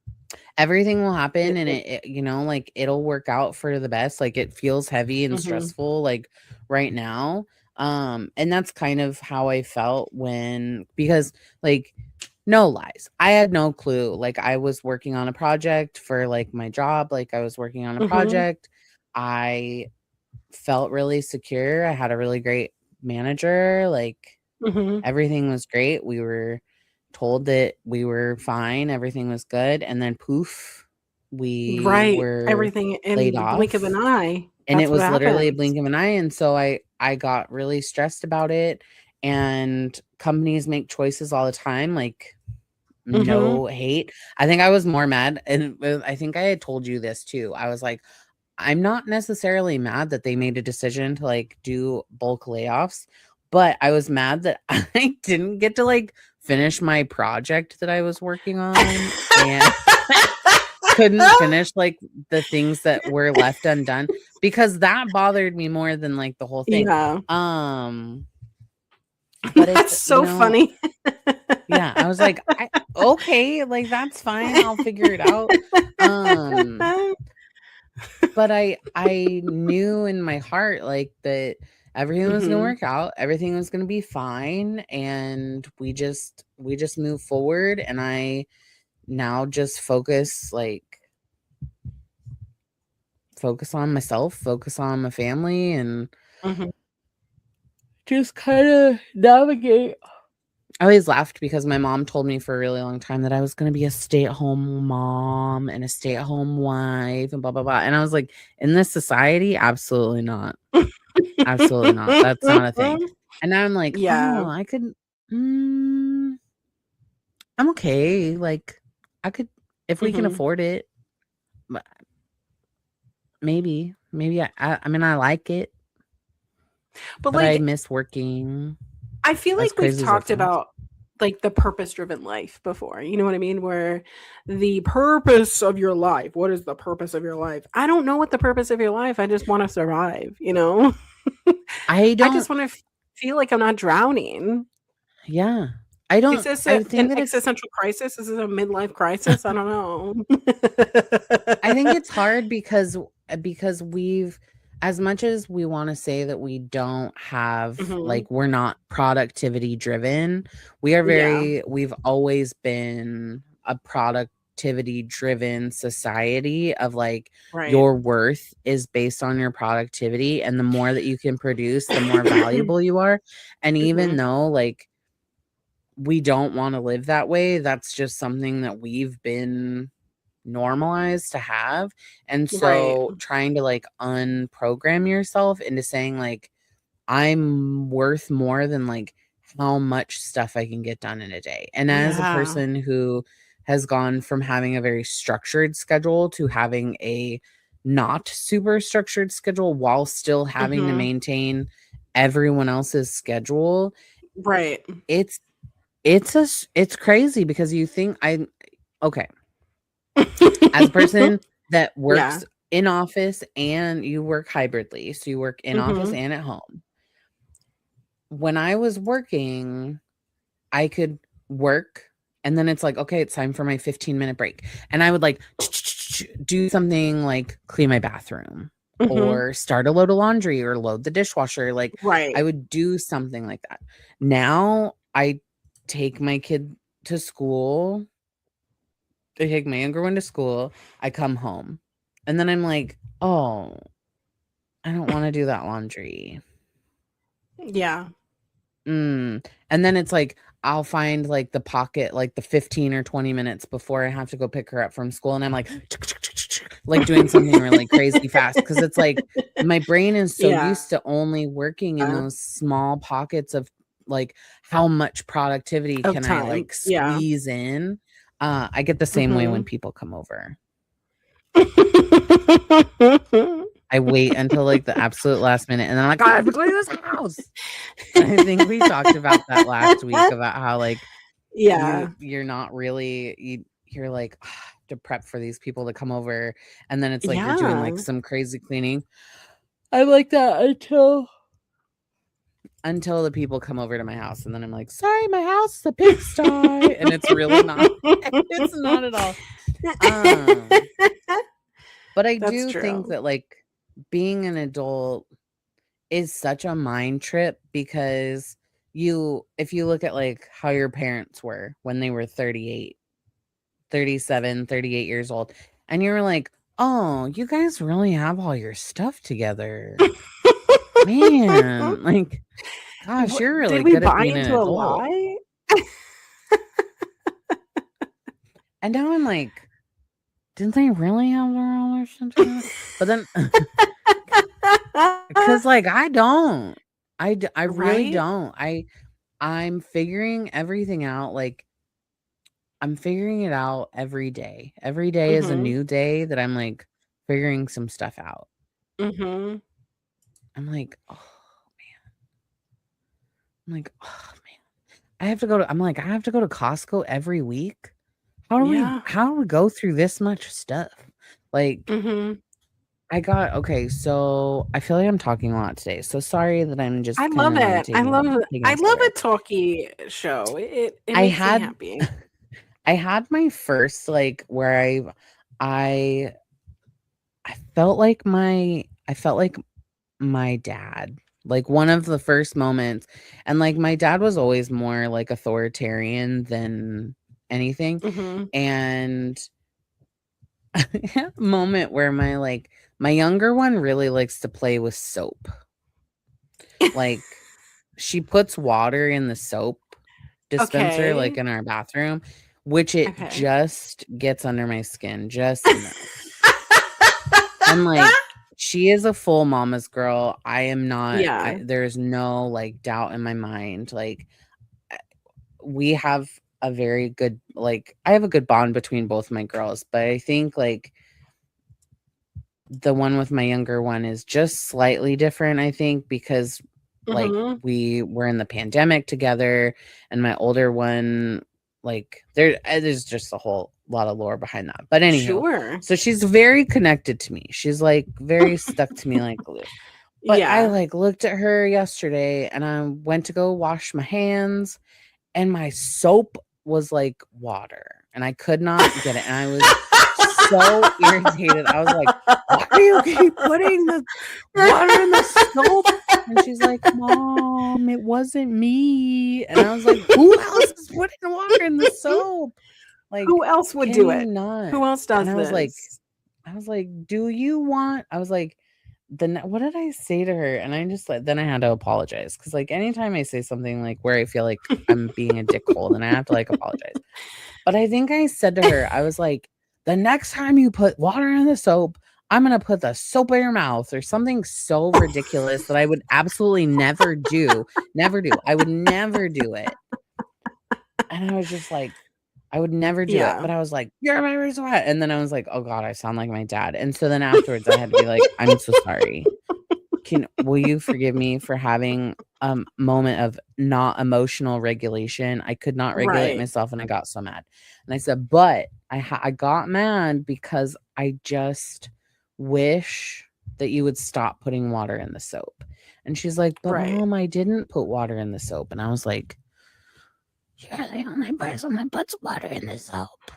everything will happen, and it you know, like it'll work out for the best. Like it feels heavy and stressful like right now. And that's kind of how I felt because like no lies, I had no clue. Like I was working on a project for like my job, like I was working on a project. I felt really secure. I had a really great manager. Like everything was great. We were told that we were fine. Everything was good. And then poof, we were Everything laid in the blink of off. an eye. And it That's what was literally a happens. blink of an eye. And so I got really stressed about it. And companies make choices all the time. Like no hate. I think I was more mad. And I think I had told you this too. I was like, I'm not necessarily mad that they made a decision to like do bulk layoffs, but I was mad that I didn't get to like finish my project that I was working on and couldn't finish like the things that were left undone, because that bothered me more than like the whole thing. Yeah. But That's it's, you so know, funny. yeah, I was like, okay, like that's fine. I'll figure it out. But I knew in my heart like that everything was gonna work out, everything was gonna be fine, and we just move forward. And I now just focus on myself, focus on my family, and just kind of navigate. I always laughed because my mom told me for a really long time that I was going to be a stay-at-home mom and a stay-at-home wife and blah, blah, blah. And I was like, in this society, absolutely not. Absolutely not. That's not a thing. And now I'm like, Yeah. oh, I could, I'm okay. Like I could, if we can afford it, but maybe I mean, I like it, But but I like, miss working. I feel As like we've crazy as that talked sounds. about like the purpose-driven life before. You know what I mean? Where the purpose of your life, what is the purpose of your life? I don't know what the purpose of your life. I just want to survive, you know? I I just don't, want to feel like I'm not drowning. yeah. I Is don't, this I an think that it's, existential crisis? Is this a midlife crisis? I don't know. I think it's hard because we've, as much as we want to say that we don't have like we're not productivity driven, Yeah. we've always been a productivity driven society of like Right. your worth is based on your productivity, and the more that you can produce, the more valuable you are. And even though like we don't want to live that way, that's just something that we've been normalized to have. And Right. so trying to like unprogram yourself into saying like I'm worth more than like how much stuff I can get done in a day. And as a Yeah. person who has gone from having a very structured schedule to having a not super structured schedule while still having to maintain everyone else's schedule, Right. it's it's crazy because you think okay, as a person that Yeah. works in office and you work hybridly, so you work in office and at home. When I was working, I could work And then it's like, okay, it's time for my 15-minute break. And I would like do something like clean my bathroom Mhm. or start a load of laundry or load the dishwasher. Like I Right. would do something like that. Now I take my kid to school. I take my younger one to school. I come home. And then I'm like, oh, I don't want to do that laundry. Yeah. And then it's like I'll find like the pocket, like the 15 or 20 minutes before I have to go pick her up from school. And I'm like doing something really crazy fast. Cause it's like my brain is so Yeah. used to only working in those small pockets of like how much productivity Of can I time. like Yeah. squeeze in. I get the same way when Mhm. people come over. I wait until like the absolute last minute and then I'm like, oh, I have to clean this house. I think we talked about that last week about how like Yeah. you're not really you're like to prep for these people to come over and then it's like you're doing Yeah. like some crazy cleaning. I like that until the people come over to my house and then I'm like, sorry, my house is a pigsty. And it's really not. It's not at all. But I That's do think true. that like being an adult is such a mind trip because if you look at like how your parents were when they were 38, 37, 38 years old and you were like, oh, you guys really have all your stuff together, man, like gosh, What you're really did we good at buy being an into a adult. lie? And now I'm like, didn't they really have all their stuff together? But then because like I really Right? don't. I'm figuring everything out. Like I'm figuring it out every day. Every day is a Mhm. new day that I'm like figuring some stuff out. Mhm. I'm like, oh man. I have to go to I'm like, I have to go to Costco every week. Yeah. How do we go through this much stuff? Like Mhm. so I feel like I'm talking a lot today. So sorry that I'm I just kind love of it. taking I us love a everywhere. talky show. It I makes me had happy. I had my first like where I I felt like my dad. Like one of the first moments and like my dad was always more like authoritarian than anything. Mhm. And a moment where my younger one really likes to play with soap. Like she puts water in the soap dispenser like Okay. in our bathroom, which it Okay. just gets under my skin just enough. And like she is a full mama's girl. I am not. Yeah. There's no like doubt in my mind. Like we have a very good like I have a good bond between both my girls, but I think like the one with my younger one is just slightly different, I think, because like Mhm. we were in the pandemic together and my older one like there's just a whole lot of lore behind that. But anywho, Sure. so she's very connected to me. She's like very stuck to me like glue. But I Yeah. like looked at her yesterday and I went to go wash my hands and my soap was like water and I could not get it. And I was so irritated. I was like, why do you keep putting the water in the soap? And she's like, Mom, it wasn't me. And I was like, who else is putting the water in the soap? Who Like, else would can do you it? not? Who else And does this? I was like, do you want? I was like, then what did I say to her? And I just like then I had to apologize because like anytime I say something like where I feel like I'm being a dickhole, then I have to like apologize. But I think I said to her, I was like, the next time you put water in the soap, I'm gonna put the soap in your mouth or something so ridiculous that I would absolutely never do. Never do. I would never do it. And I was just like, I would never do it. Yeah. But I was like, you're my reason why. And then I was like, oh God, I sound like my dad. And so then afterwards I had to be like, I'm so sorry. Will you forgive me for having a moment of not emotional regulation? I could not regulate Right. myself and I got so mad. And I said, but I got mad because I just wish that you would stop putting water in the soap. And she's like, but Right. Mom, I didn't put water in the soap. And I was like, You're the only person that puts water in the soap.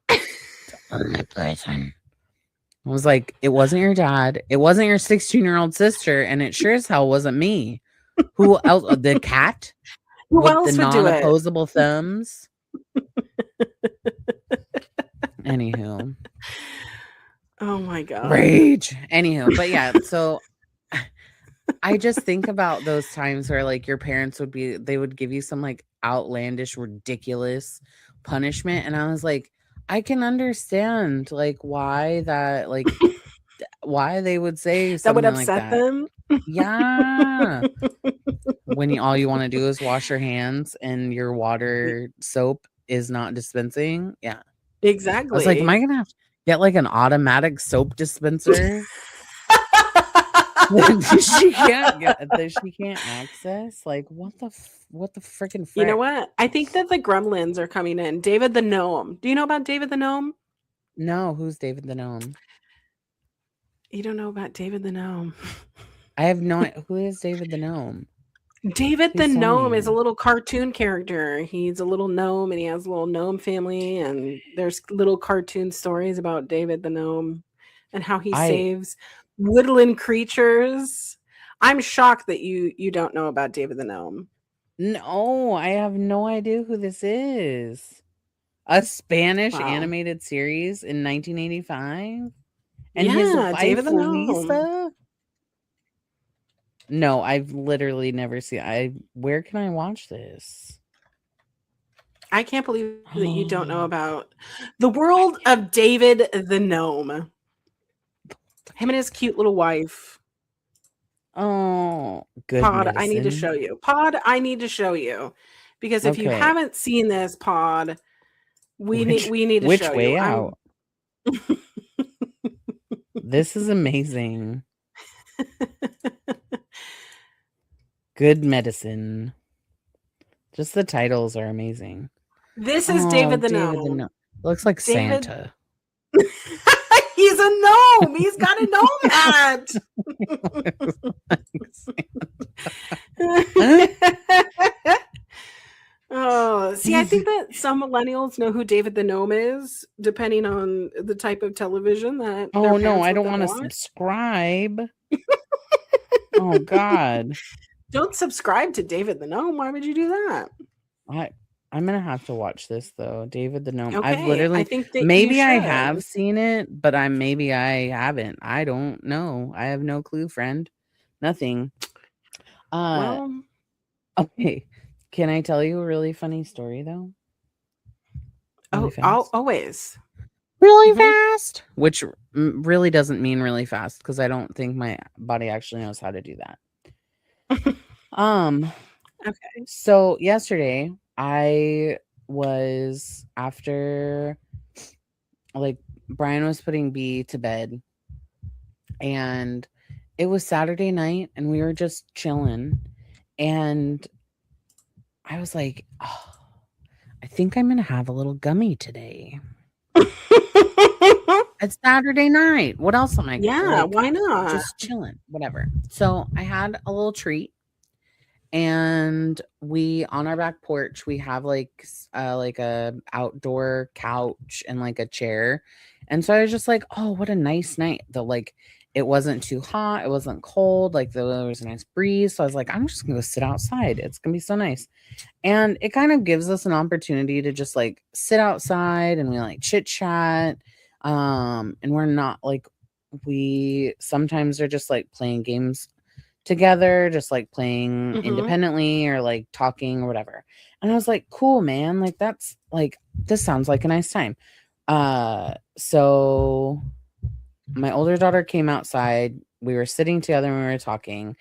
The only person. I was like, it wasn't your dad. It wasn't your 16-year-old sister. And it sure as hell wasn't me. Who else? The cat Who with the else would do it? non-opposable thumbs. Anywho. Oh my God. Rage. Anywho. But yeah, so I just think about those times where like your parents they would give you some like outlandish, ridiculous punishment. And I was like, I can understand like why they would say That would something like upset that. them. Yeah. When all you want to do is wash your hands and your water soap is not dispensing. Yeah. I was like, am I Exactly. gonna have to get like an automatic soap dispenser that she can't access? Like, what the freaking You know frick? what? I think that the gremlins are coming in. David the Gnome. Do you know about David the Gnome? No, who's David the Gnome? You don't know about David the Gnome. I have no who is David the Gnome? David the Please tell Gnome is a me. little cartoon character. He's a little gnome and he has a little gnome family, and there's little cartoon stories about David the Gnome and how he I saves woodland creatures. I'm shocked that you don't know about David the Gnome. No, I have no idea who this is. A Spanish Wow. animated series in 1985? And his Yeah, David wife the Gnome. Lisa? No, I've literally never seen. Where can I watch this? I can't believe that you don't know about the world of David the Gnome. Him and his cute little wife. Oh, good Pod, I need to medicine. show you. Pod, I need to show you. Because if you Okay. haven't seen this, Pod, we Which need to which show you. way out? This is amazing. Good medicine. Just the titles are amazing. This is David the David the Gnome. Gnome. Looks like David Santa. He's a gnome. He's got a gnome hat. Oh, see, I think that some millennials know who David the Gnome is, depending on the type of television that their Oh no, parents I let don't them want to watch. subscribe. Oh God. Don't subscribe to David the Gnome. Why would you do that? I'm gonna have to watch this though. David the Gnome. I've Okay, I literally think that you maybe I should. have seen it, but maybe I haven't. I don't know. I have no clue, friend. Nothing. Well, Okay. Can I tell you a really funny story though? Really fast. always. Really Mhm. fast, which really doesn't mean really fast because I don't think my body actually knows how to do that. Okay. So yesterday I was after like Brian was putting B to bed and it was Saturday night and we were just chilling and I was like, oh, I think I'm gonna have a little gummy today. It's Saturday night. What else am I Yeah, like? why not? Just chilling, whatever. So I had a little treat, and we on our back porch we have like a outdoor couch and like a chair, and so I was just like, oh, what a nice night. It wasn't too hot, it wasn't cold, like there was a nice breeze. So I was like, I'm just gonna go sit outside. It's gonna be so nice. And it kind of gives us an opportunity to just like sit outside and we like chit chat. And we're not like we sometimes are just like playing games together, just like playing Mhm. independently or like talking or whatever. And I was like, cool, man. Like that's like this sounds like a nice time. So my older daughter came outside. We were sitting together and we were talking.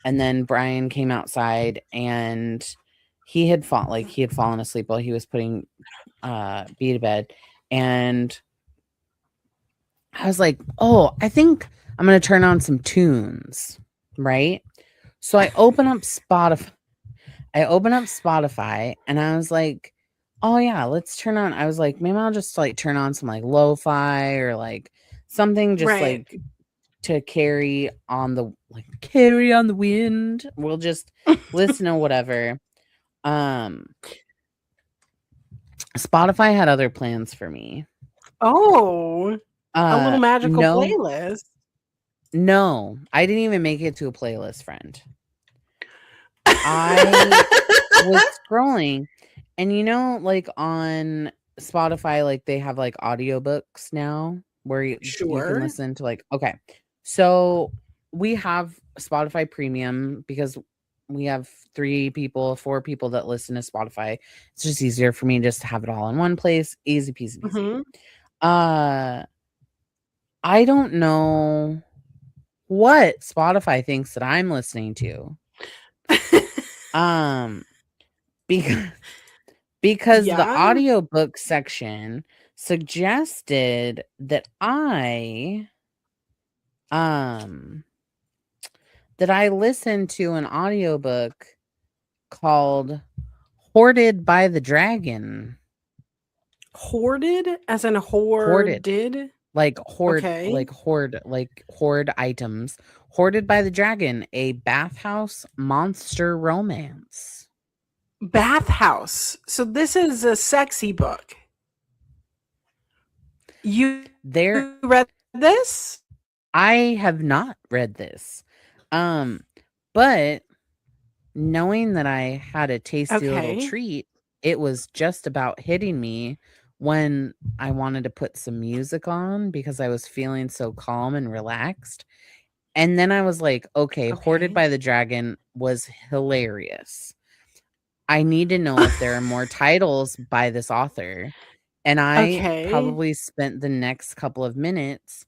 And then Brian came outside and he had fallen asleep while he was putting B to bed. And I was like, oh, I think I'm gonna turn on some tunes, right? So I open up Spotify. And I was like, oh yeah, let's turn on. I was like, maybe I'll just like turn on some like lo-fi or like something just Right. like to carry on the wind. We'll just listen to whatever. Um Spotify had other plans for me. Oh, a little magical No, playlist. no, I didn't even make it to a playlist, friend. I was scrolling, and like on Spotify, like they have like audiobooks now where you can Sure. listen to okay. So we have Spotify Premium because we have 4 people that listen to Spotify. It's just easier for me just to have it all in one place. Easy peasy peasy. Mhm. Uh I don't know what Spotify thinks that I'm listening to. Um because the Yeah? audiobook section suggested that um I listen to an audiobook called Hoarded by the Dragon. Hoarded? As in Hoarded. hoarded? Okay. Hoard items. Hoarded by the Dragon, a bathhouse monster romance. Bathhouse. So this is a sexy book. You There read this? I have not read this. But knowing that I had a tasty little Okay. treat, it was just about hitting me when I wanted to put some music on because I was feeling so calm and relaxed. And then I was like, okay, Hoarded Okay. by the Dragon was hilarious. I need to know if there are more titles by this author. And I Okay. probably spent the next couple of minutes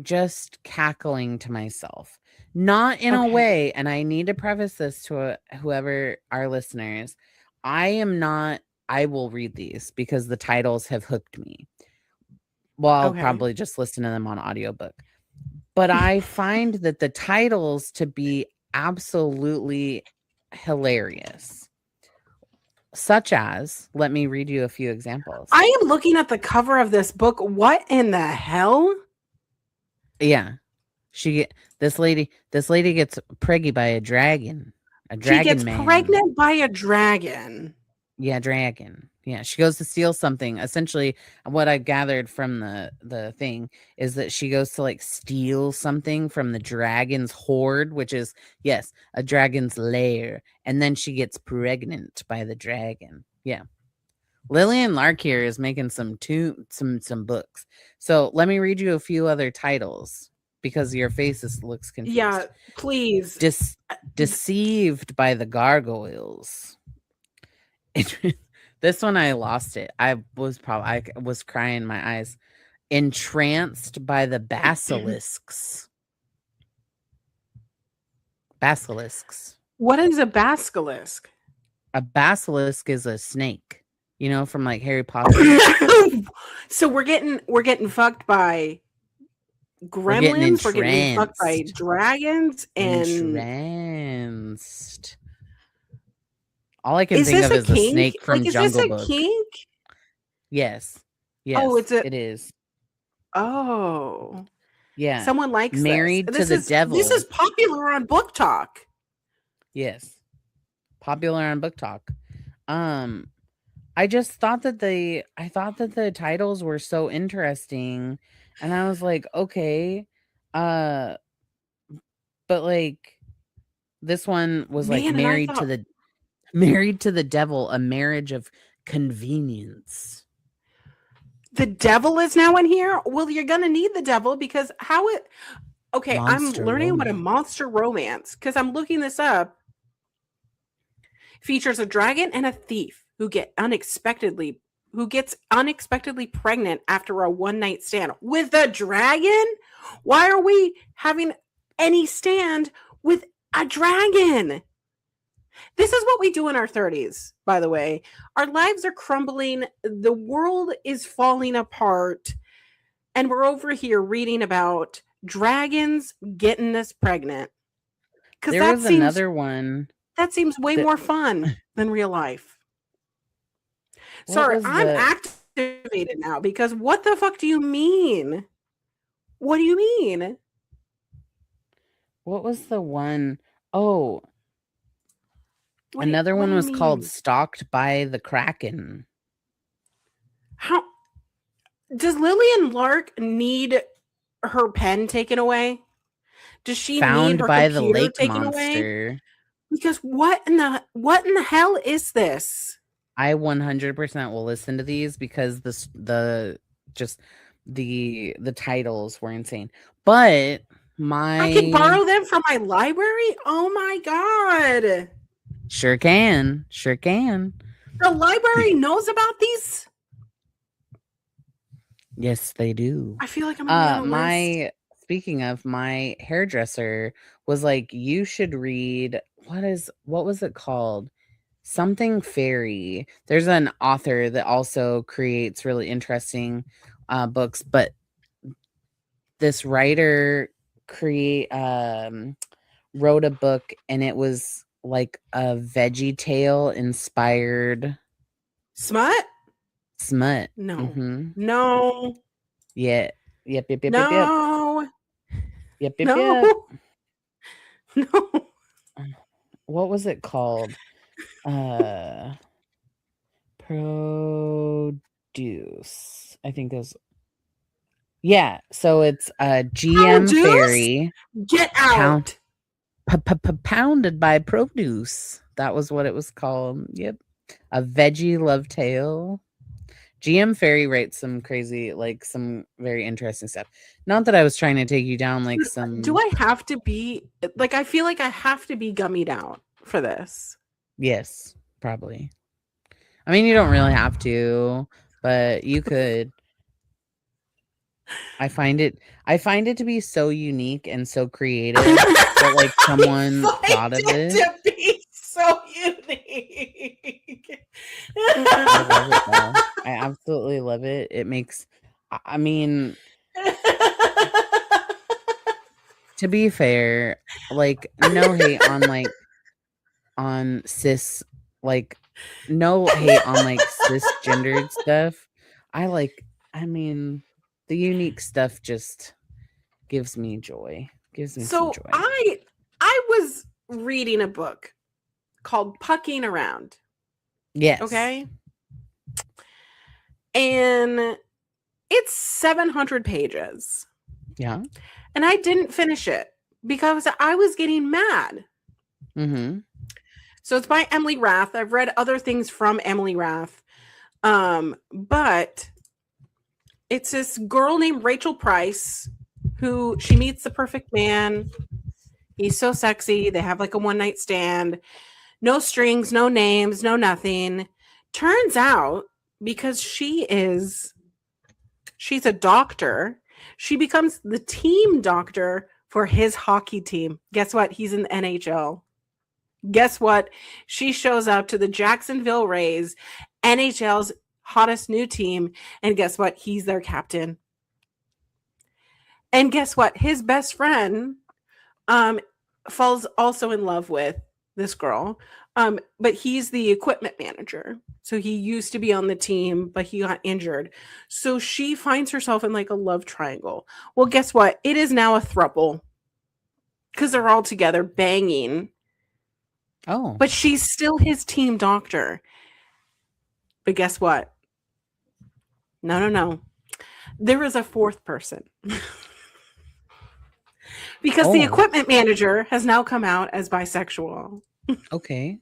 just cackling to myself. Not in a Okay. way, and I need to preface this to whoever our listeners. I will read these because the titles have hooked me. Well, I'll Okay. probably just listen to them on audiobook. But I find that the titles to be absolutely hilarious. Such as, let me read you a few examples. I am looking at the cover of this book. What in the hell? Yeah. This lady gets preggy by a dragon. A She gets dragon man. pregnant by a dragon. Yeah, dragon. Yeah, she goes to steal something. Essentially, what I gathered from the thing is that she goes to steal something from the dragon's hoard, which is yes, a dragon's lair, and then she gets pregnant by the dragon. Yeah. Lillian Lark here is making some books. So let me read you a few other titles because your face looks Yeah, confused. please. Deceived by the gargoyles. This one I lost it. I was crying my eyes. Entranced by the basilisks. Basilisks. What is a basilisk? A basilisk is a snake. From Harry Potter. So we're getting fucked by We're getting gremlins. We're getting fucked by dragons. And entranced. All I can is think this of a is the kink? snake from Is this Jungle a Book. kink? Yes. Oh, Yes, it's a. it is. Oh, Yeah. someone likes Married this. to the devil. This is popular on Book Talk. Yes. Popular on Book Talk. I just thought that the titles were so interesting, and I was like, okay, but this one was Man, and I thought married to the devil, a marriage of convenience. the devil is now in here. Well, you're gonna need the devil because how it. Okay, I'm Monster learning about a romance. monster romance because I'm looking this up. Features a dragon and a thief who gets unexpectedly pregnant after a one-night stand with a dragon. Why are we having any stand with a dragon? This is what we do in our 30s, by the way. Our lives are crumbling, the world is falling apart, and we're over here reading about dragons getting us pregnant. Because There was another one. that seems way more fun than real life. Sorry, I'm the activated now because what the fuck do you mean? What do you mean? What was the one? Oh, Another What one do you was called mean? Stalked by the Kraken. How does Lillian Lark need her pen taken away? Does she need Found her by the computer Lake taken away? Monster. Because what in the hell is this? I 100% will listen to these because the just the titles were insane. But I can my borrow them from my library? Oh my god. sure can. The library knows about these? Yes, they do. I feel like I'm gonna be on a list. My speaking of, my hairdresser was like, you should read what was it called? Something Fairy. There's an author that also creates really interesting books, but this writer create wrote a book and it was like a Veggie Tale inspired Smut? smut. No. Mm-hmm. No. Yeah. Yep. No. Yep. No. No. What was it called? Uh Produce. I think it was, yeah. So it's GM Produce? Fairy Get pound out. pounded by produce. That was what it was called. Yep. A veggie love tale. GM Fairy writes some crazy, like some very interesting stuff. Not that I was trying to take you down like Do some. I have to be like I feel like I have to be gummied out for this? Yes, probably. I mean, you don't really have to, but you could. I find it to be so unique and so creative that like someone I thought find of it it. to be so unique. I love it though. I absolutely love it. It makes I mean, to be fair, like no hate on like on cis like no hate on like cisgendered stuff. I mean, the unique stuff just gives me joy. Gives me some So joy. I was reading a book called Pucking Around. Yes. Okay. And it's 700 pages. Yeah. And I didn't finish it because I was getting mad. Mm-hmm. So it's by Emily Rath. I've read other things from Emily Rath. But it's this girl named Rachel Price who she meets the perfect man. He's so sexy. They have like a one night stand. No strings, no names, no nothing. Turns out, because she's a doctor, she becomes the team doctor for his hockey team. Guess what? He's in the NHL. Guess what? She shows up to the Jacksonville Rays, NHL's hottest new team, and guess what? He's their captain. And guess what? His best friend falls also in love with this girl. But he's the equipment manager. So he used to be on the team, but he got injured. So she finds herself in like a love triangle. Well, guess what? It is now a throuple because they're all together banging. Oh. But she's still his team doctor. But guess what? No. There is a fourth person. Because the equipment manager has now come out as bisexual. Okay.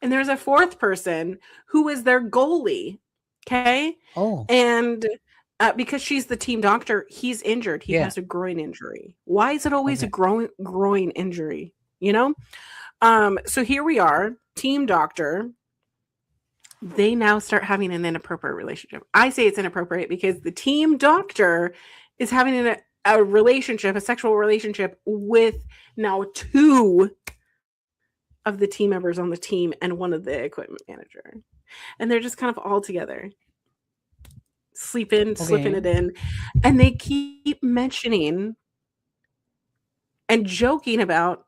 And there's a fourth person who is their goalie. Okay. Oh. And because she's the team doctor, he's injured. He has a groin injury. Why is it always a groin injury? You know? So here we are, team doctor. They now start having an inappropriate relationship. I say it's inappropriate because the team doctor is having a relationship, a sexual relationship with now two of the team members on the team and one of the equipment manager. And they're just kind of all together. Slipping it in. And they keep mentioning and joking about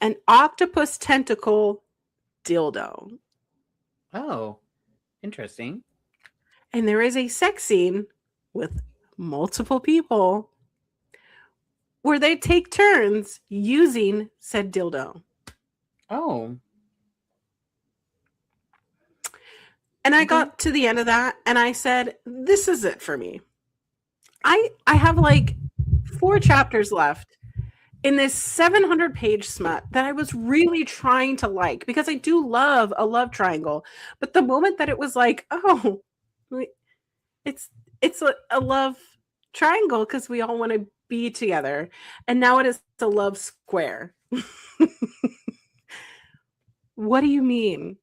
an octopus tentacle dildo. Oh, interesting. And there is a sex scene with multiple people where they take turns using said dildo. Oh. And I Okay. got to the end of that and I said, this is it for me. I have like 4 chapters left in this 700-page smut that I was really trying to like, because I do love a love triangle. But the moment that it was like, oh, it's a love triangle because we all want to be together, and now it is a love square. What do you mean?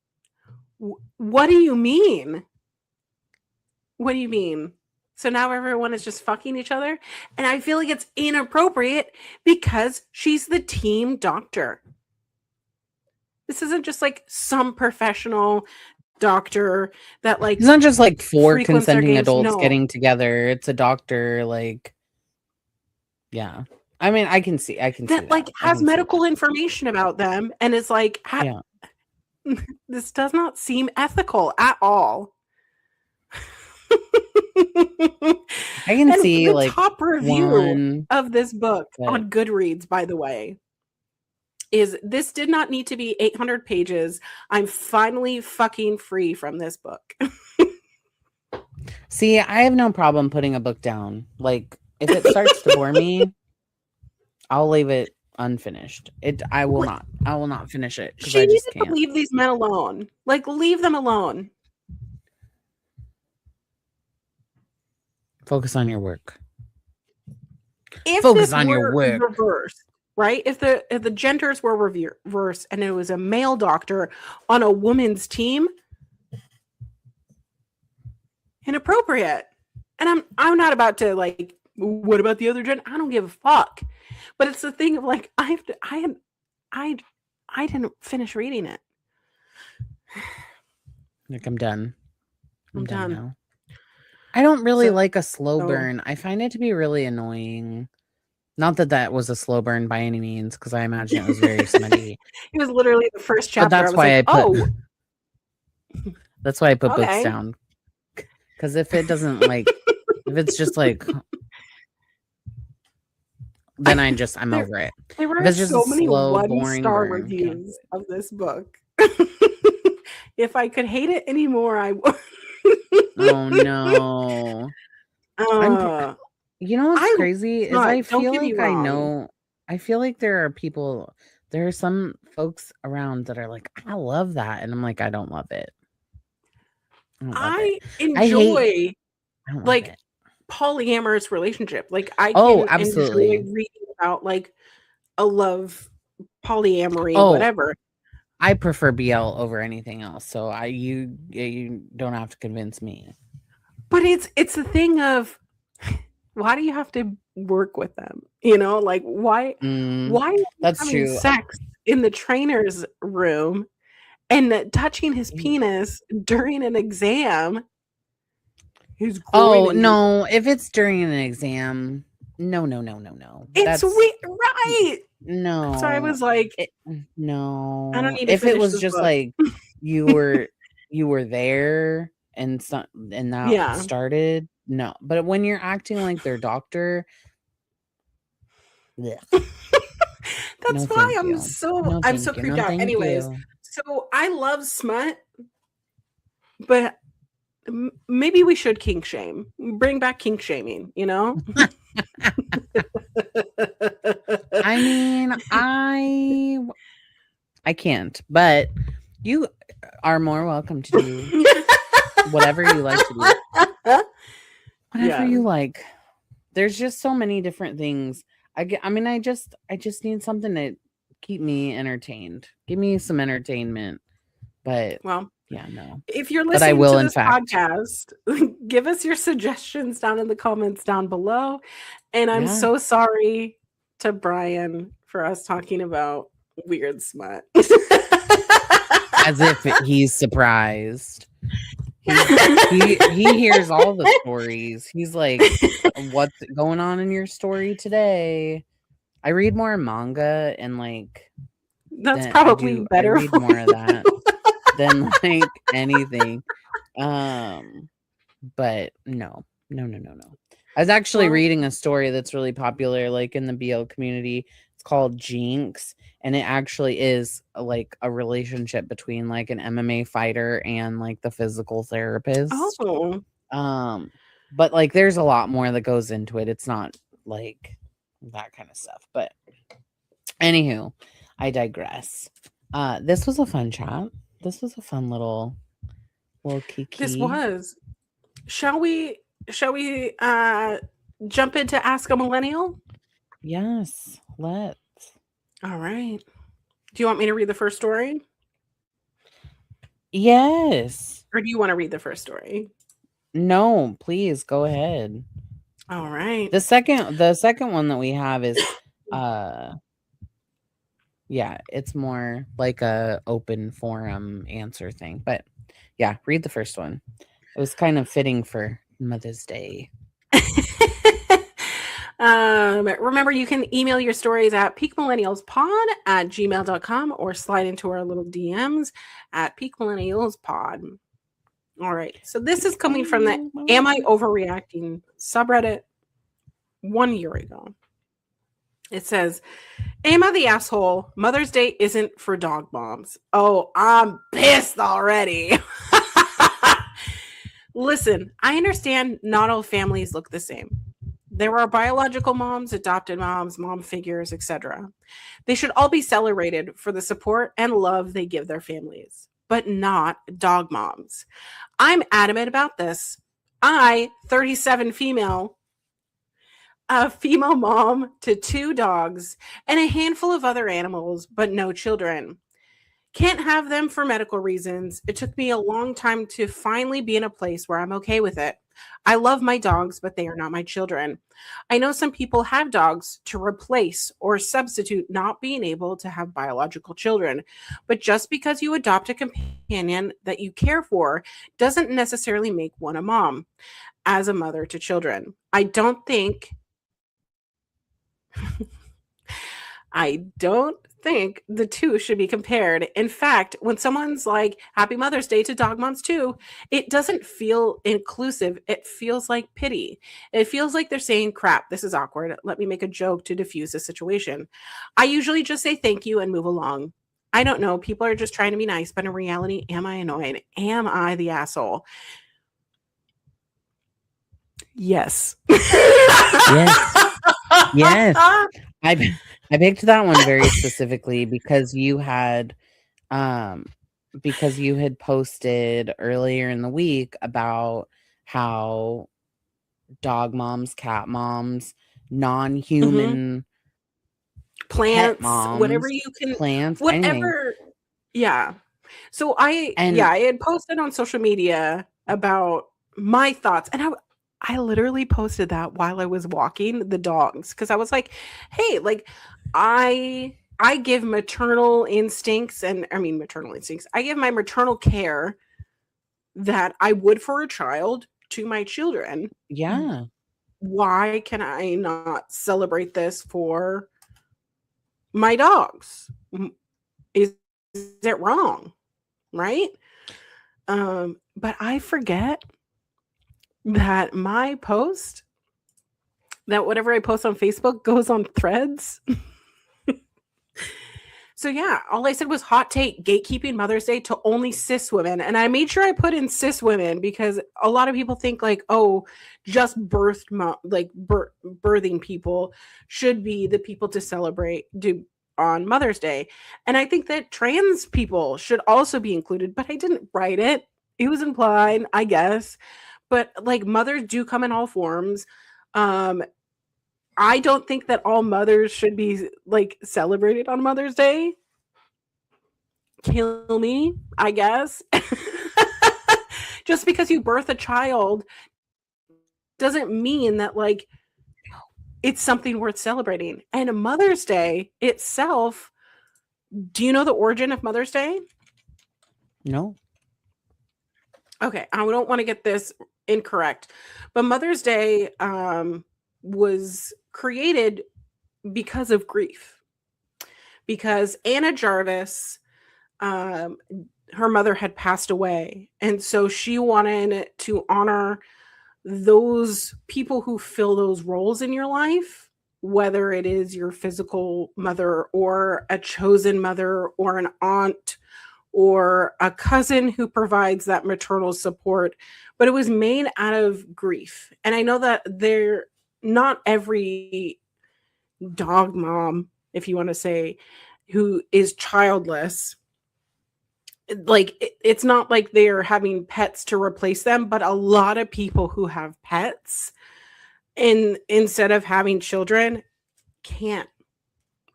What do you mean? What do you mean? So now everyone is just fucking each other? And I feel like it's inappropriate because she's the team doctor. This isn't just like some professional doctor that like It's not just like 4 frequents their consenting games. adults No. getting together. It's a doctor, like, yeah. I mean, I can see That like has medical information about them and is like, Yeah. this does not seem ethical at all. I can see the like top review one of this book but on Goodreads, by the way, is this did not need to be 800 pages. I'm finally fucking free from this book. see, I have no problem putting a book down. Like, if it starts to bore me, I'll leave it unfinished. I will not finish it because She I just needed can't. to leave these men alone. Like, leave them alone. Focus on your work. If Focus this on your were work. reversed, right? If the genders were reversed and it was a male doctor on a woman's team, inappropriate. And I'm not about to like, what about the other gender? I don't give a fuck. But it's the thing of like, I didn't finish reading it. Like, I'm done. I'm done now. I don't really So- like a slow burn. I find it to be really annoying. Not that that was a slow burn by any means, because I imagine it was very smutty. It was literally the first chapter. But that's why that's why I put books Okay. down. Because if it doesn't like, if it's just like, then I'm over it. There were If it's just so a many slow, 1-star boring burn, reviews of this book. If I could hate it anymore, I would. Oh no. You know what's crazy is I feel like I feel like there are some folks around that are like, I love that. And I'm like, I don't love it. I enjoy like polyamorous relationship. Like I can absolutely enjoy reading about like a love polyamory, whatever. I prefer BL over anything else. So you don't have to convince me. But it's the thing of, why do you have to work with them? You know, like why are you having sex in the trainer's room and touching his penis during an exam? No, if it's during an exam, no. It's weird, right? No. So I was like, no. I don't need to if it was just book. like you were there and that started, no. But when you're acting like their doctor, that's why I'm so creeped out. Anyways, so I love smut, but maybe we should kink shame. Bring back kink shaming, you know? I mean, I can't, but you are more welcome to do whatever you like to do. Whatever you like. There's just so many different things. I just need something to keep me entertained. Give me some entertainment. But yeah, no. If you're listening to this podcast, give us your suggestions down in the comments down below. And I'm so sorry to Brian for us talking about weird smut. As if he's surprised. He hears all the stories. He's like, what's going on in your story today? I read more manga and like that's probably better. I read more of that than like anything. But no. I was actually reading a story that's really popular, like in the BL community. It's called Jinx, and it actually is like a relationship between like an MMA fighter and like the physical therapist. Oh. But like there's a lot more that goes into it. It's not like that kind of stuff. But anywho, I digress. This was a fun chat. This was a fun little kiki. This was. Shall we jump into Ask a Millennial? Yes, let's. All right. Do you want me to read the first story? Yes. Or do you want to read the first story? No, please go ahead. All right. The second one that we have is yeah, it's more like a open forum answer thing. But yeah, read the first one. It was kind of fitting for Mother's Day. Remember, you can email your stories at peakmillennialspod@gmail.com or slide into our little DMs at peakmillennialspod. All right. So this is coming from the Am I Overreacting subreddit 1 year ago. It says, Am I the asshole? Mother's Day isn't for dog moms. Oh, I'm pissed already. Listen, I understand not all families look the same. There are biological moms, adopted moms, mom figures, etc. They should all be celebrated for the support and love they give their families, but not dog moms. I'm adamant about this. I, 37 female, a female mom to 2 dogs and a handful of other animals, but no children. Can't have them for medical reasons. It took me a long time to finally be in a place where I'm okay with it. I love my dogs, but they are not my children. I know some people have dogs to replace or substitute not being able to have biological children, but just because you adopt a companion that you care for doesn't necessarily make one a mom as a mother to children. I don't think the two should be compared. In fact, when someone's like, Happy Mother's Day to dog moms too, it doesn't feel inclusive. It feels like pity. It feels like they're saying, crap, this is awkward. Let me make a joke to diffuse the situation. I usually just say thank you and move along. I don't know. People are just trying to be nice, but in reality, am I annoying? Am I the asshole? Yes. Yes. Yes. I picked that one very specifically because you had posted earlier in the week about how dog moms, cat moms, non-human plants, moms, whatever you can, plants, whatever. anything. Yeah. So I had posted on social media about my thoughts, and I literally posted that while I was walking the dogs because I was like, hey, like I give maternal instincts I give my maternal care that I would for a child to my children. Yeah. Why can I not celebrate this for my dogs? Is it wrong? Right? But I forget that my post, that whatever I post on Facebook goes on Threads. So yeah, all I said was hot take, gatekeeping Mother's Day to only cis women. And I made sure I put in cis women because a lot of people think like, oh, just birthing people should be the people to celebrate on Mother's Day. And I think that trans people should also be included, but I didn't write it. It was implied, I guess. But like mothers do come in all forms. I don't think that all mothers should be like celebrated on Mother's Day. Kill me, I guess. Just because you birth a child doesn't mean that like it's something worth celebrating. And Mother's Day itself, do you know the origin of Mother's Day? No. Okay, I don't want to get this incorrect, but Mother's Day was created because of grief. Because Anna Jarvis, her mother had passed away, and so she wanted to honor those people who fill those roles in your life whether it is your physical mother or a chosen mother or an aunt or a cousin who provides that maternal support, but it was made out of grief. And I know that they're not every dog mom, if you want to say, who is childless, like it's not like they're having pets to replace them, but a lot of people who have pets and instead of having children can't,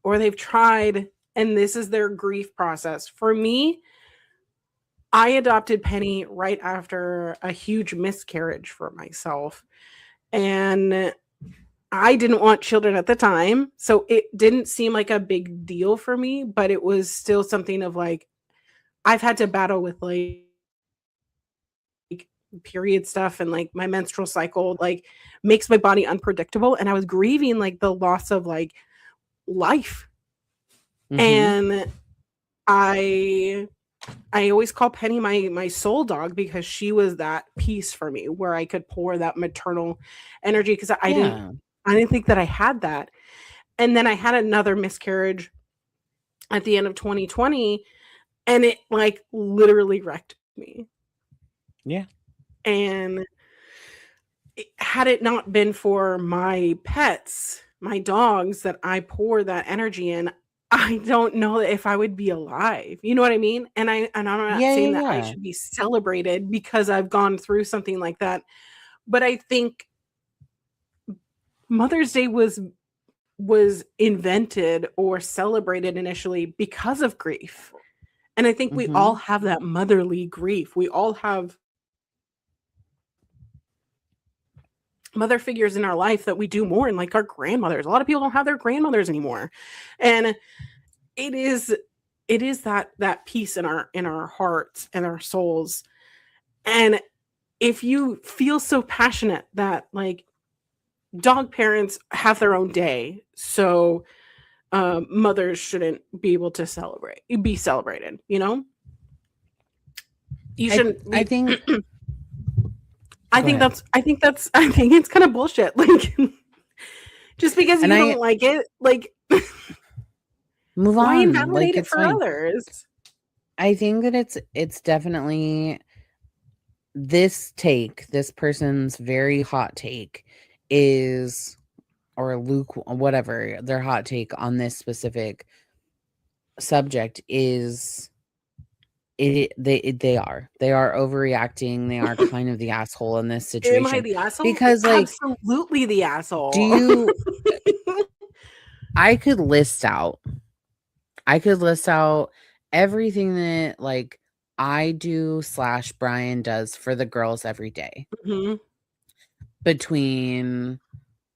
or they've tried and this is their grief process. For me, I adopted Penny right after a huge miscarriage for myself. And I didn't want children at the time. So it didn't seem like a big deal for me, but it was still something of like, I've had to battle with like period stuff and like my menstrual cycle like makes my body unpredictable. And I was grieving like the loss of like life. Mhm. And I always call Penny my soul dog because she was that piece for me where I could pour that maternal energy because I didn't think that I had that. And then I had another miscarriage at the end of 2020 and it like literally wrecked me. Yeah. And had it not been for my pets, my dogs that I pour that energy in, I don't know if I would be alive. You know what I mean? And I'm not Yeah, saying yeah, that I yeah. should be celebrated because I've gone through something like that. But I think Mother's Day was invented or celebrated initially because of grief. And I think we all Mhm. have that motherly grief. We all have mother figures in our life that we do more and like our grandmothers. A lot of people don't have their grandmothers anymore. And it is that peace in our hearts and our souls. And if you feel so passionate that like dog parents have their own day, so mothers shouldn't be able to be celebrated, you know? You shouldn't I be think I go think ahead. I think it's kind of bullshit. Like just because And you I don't like it, like move why on. invalidate Like it it's for fine. others? I think that it's definitely this person's very hot take is or Luke whatever their hot take on this specific subject is they are overreacting. They are kind of the asshole in this Am I situation the asshole? because like Absolutely the do asshole. you I could list out everything that like I do slash Brian does for the girls every day Mhm. between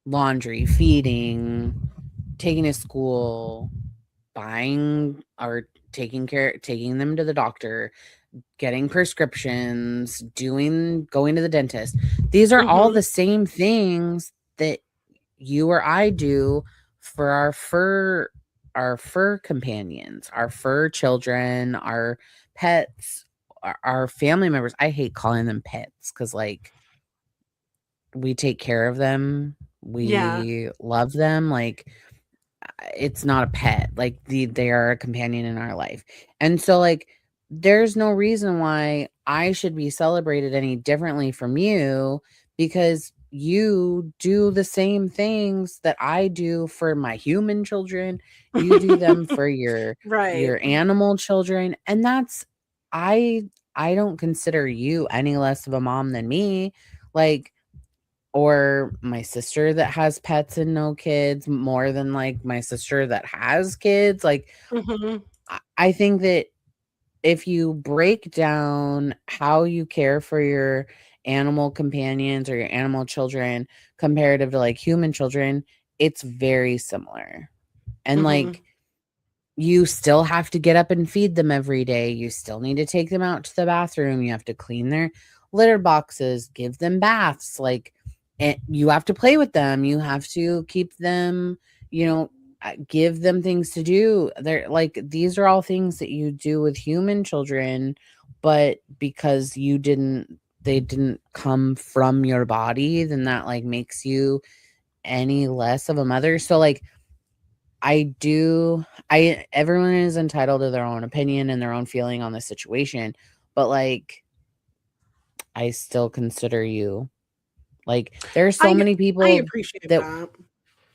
laundry, feeding, taking to school, buying or taking them to the doctor, getting prescriptions, going to the dentist. These are all Mhm. the same things that you or I do for our fur companions, our fur children, our pets, our family members. I hate calling them pets cuz like we take care of them. Yeah. We love them like it's not a pet. Like they are a companion in our life. And so like there's no reason why I should be celebrated any differently from you because you do the same things that I do for my human children. You do them for Right. your animal children and that's I I don't consider you any less of a mom than me. Like or my sister that has pets and no kids more than like my sister that has kids. Like Mhm. I think that if you break down how you care for your animal companions or your animal children comparative to like human children, it's very similar. And Mhm. like you still have to get up and feed them every day. You still need to take them out to the bathroom. You have to clean their litter boxes, give them baths. Like, and you have to play with them. You have to keep them, give them things to do. They're like, these are all things that you do with human children, but because they didn't come from your body, then that like makes you any less of a mother. So like everyone is entitled to their own opinion and their own feeling on the situation, but like I still consider you, like there are so many I people appreciate that that.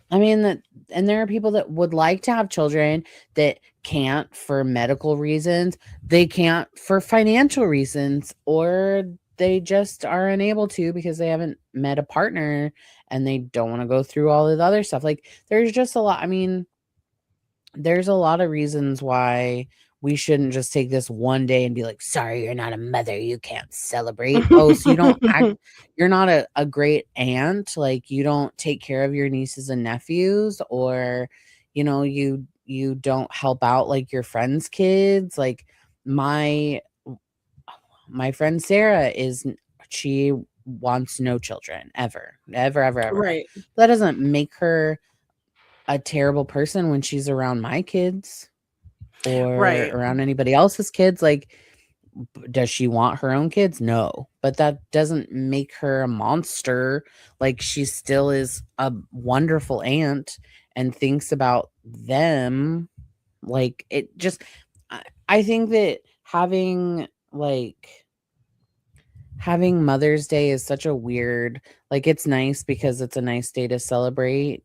I mean that, and there are people that would like to have children that can't for medical reasons, they can't for financial reasons, or they just are unable to because they haven't met a partner and they don't want to go through all of the other stuff. Like there's just a lot. I mean, there's a lot of reasons why we shouldn't just take this one day and be like, sorry, you're not a mother, you can't celebrate. Oh, so you don't act, you're not a great aunt, like you don't take care of your nieces and nephews, or you don't help out like your friends' kids. Like my friend Sarah she wants no children ever, ever, ever, ever. Right. That doesn't make her a terrible person when she's around my kids or Right. around anybody else's kids. Like, does she want her own kids? No, but that doesn't make her a monster. Like, she still is a wonderful aunt and thinks about them. Like, it just, I think that having Mother's Day is such a weird, like, it's nice because it's a nice day to celebrate,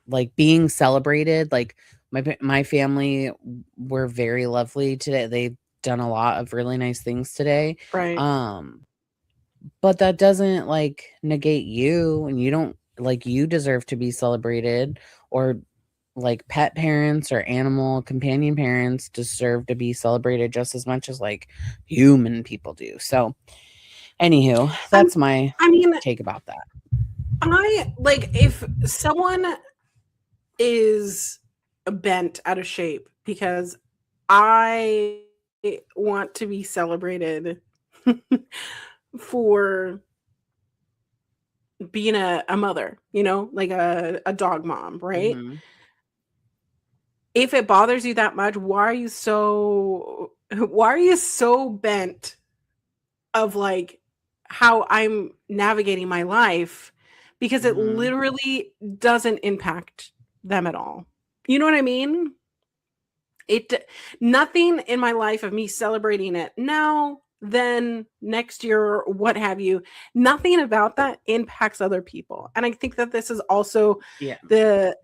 like being celebrated. Like my family were very lovely today. They've done a lot of really nice things today. Right. But that doesn't like negate you, and you don't, like, you deserve to be celebrated, or like pet parents or animal companion parents deserve to be celebrated just as much as like human people do. So anywho, that's my I mean, take about that. I like if someone is bent out of shape because I want to be celebrated for being a mother, like a dog mom, right? Mm-hmm. If it bothers you that much, why are you so bent of like how I'm navigating my life? Because it Mm-hmm. literally doesn't impact them at all. You know what I mean? Nothing in my life of me celebrating it now, then next year, what have you, nothing about that impacts other people. And I think that this is also the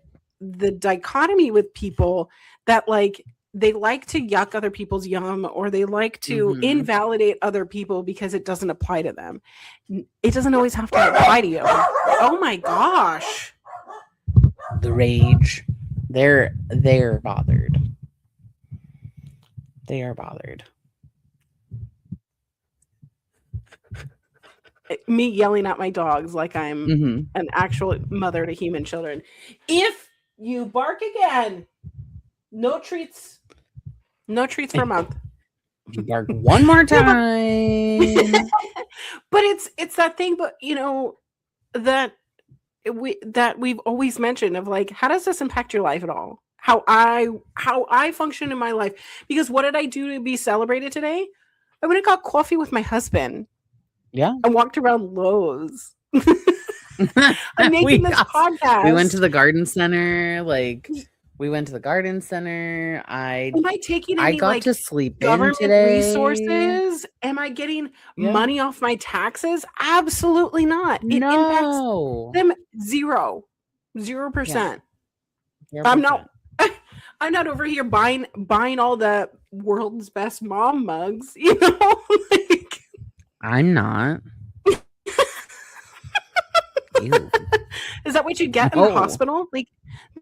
dichotomy with people that like they like to yuck other people's yum, or they like to invalidate other people because it doesn't apply to them. It doesn't always have to apply to you. Oh my gosh. The rage. They're bothered. They are bothered. Me yelling at my dogs like I'm an actual mother to human children. If you bark again, no treats for a month. You bark one more time. But it's that thing, but that we've always mentioned of like, how does this impact your life at all? How I function in my life? Because what did I do to be celebrated today? I went and got coffee with my husband. Yeah. I walked around Lowe's. I'm making this podcast. We went to the garden center. Am I taking any got to sleep government in today. Resources? Am I getting money off my taxes? Absolutely not. It impacts them 0%. Yeah. I'm not over here buying all the world's best mom mugs, like, I'm not. Is that what you get in the hospital? Like,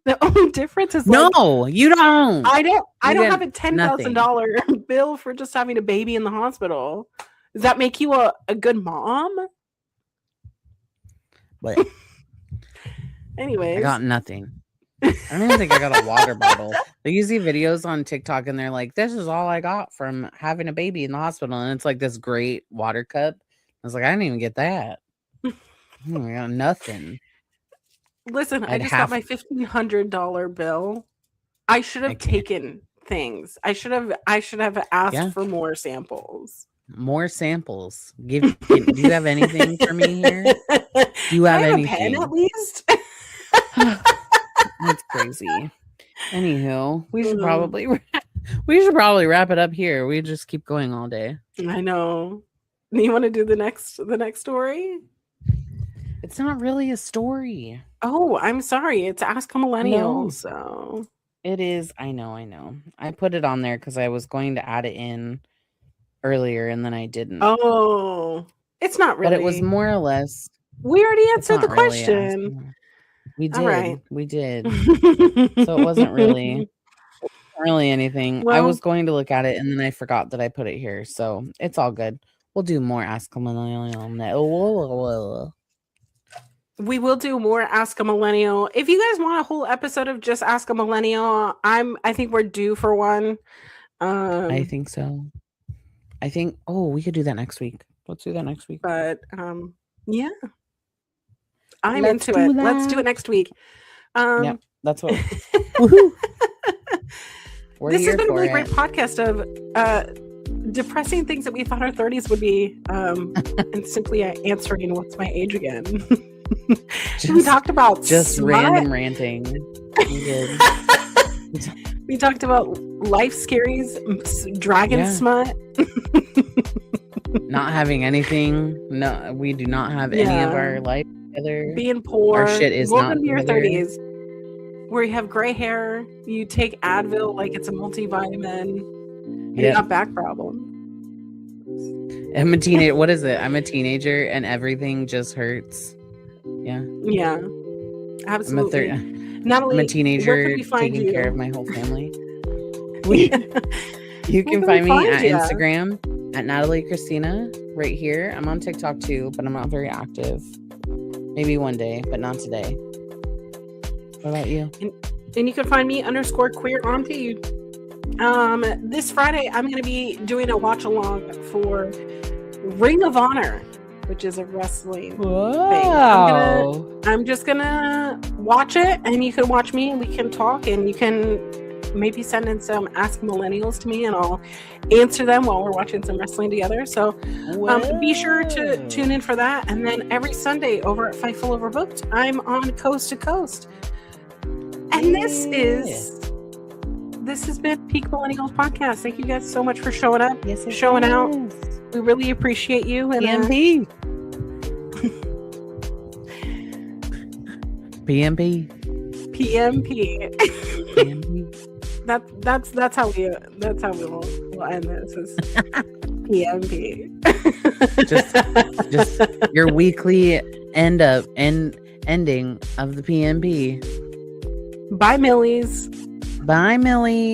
the only difference is like, no, you don't. I don't have a $10,000 bill for just having a baby in the hospital. Does that make you a good mom? What? Anyways, I got nothing. I don't even think I got a water bottle. Like, you see videos on TikTok and they're like, this is all I got from having a baby in the hospital. And it's like this great water cup. I was like, I didn't even get that. I got nothing. Listen, I just got my $1,500 bill. I should have taken things. I should have asked for more samples. More samples. Do you have anything for me here? Do you have anything? A pen at least? That's crazy. Anywho, we should Mm. probably wrap it up here. We just keep going all day. I know. You want to do the next story? It's not really a story. Oh, I'm sorry. It's Ask a Millennial. No. So It is. I know. I put it on there because I was going to add it in earlier and then I didn't. Oh, it's not really. But it was more or less. We already It's answered the not really question. We did. All right. We did. So it wasn't really anything. I Well, was going to look at it and then I forgot that I put it here. So it's all good. We'll do more Ask a Millennial. we will do more Ask a Millennial. If you guys want a whole episode of just Ask a Millennial, I think we're due for one. I think so. I think we could do that next week. Let's do that next week. But yeah. I'm into it. Let's do it next week. Yep, that's what. Woohoo! This has been a really great podcast of depressing things that we thought our 30s would be, and simply answering what's my age again. We talked about just smut. Random ranting. We did. We talked about life scaries, dragon smut. Not having anything. No, we do not have any of our life together. Being poor. Our shit is Welcome not to your together. 30s. Where you have gray hair, you take Advil like it's a multivitamin, and you got back problems. I'm a teenager. What is it? I'm a teenager and everything just hurts. Yeah. Yeah. Absolutely. Natalie, I'm a teenager taking care of my whole family. You can find me at Instagram at Natalie Christina right here. I'm on TikTok too, but I'm not very active. Maybe one day, but not today. What about you? And you can find me _queer auntie. This Friday, I'm going to be doing a watch along for Ring of Honor, which is a wrestling thing. I'm just going to watch it, and you can watch me, and we can talk, and you can maybe send in some Ask Millennials to me, and I'll answer them while we're watching some wrestling together. So be sure to tune in for that. And then every Sunday over at Fightful Overbooked, I'm on Coast to Coast. And this has been Peak Millennials Podcast. Thank you guys so much for showing up, showing out. We really appreciate you. And PMP. PMP. That's how we'll end this. Is PMP. just your weekly ending of the PMP. Bye, Millies. Bye, Millie.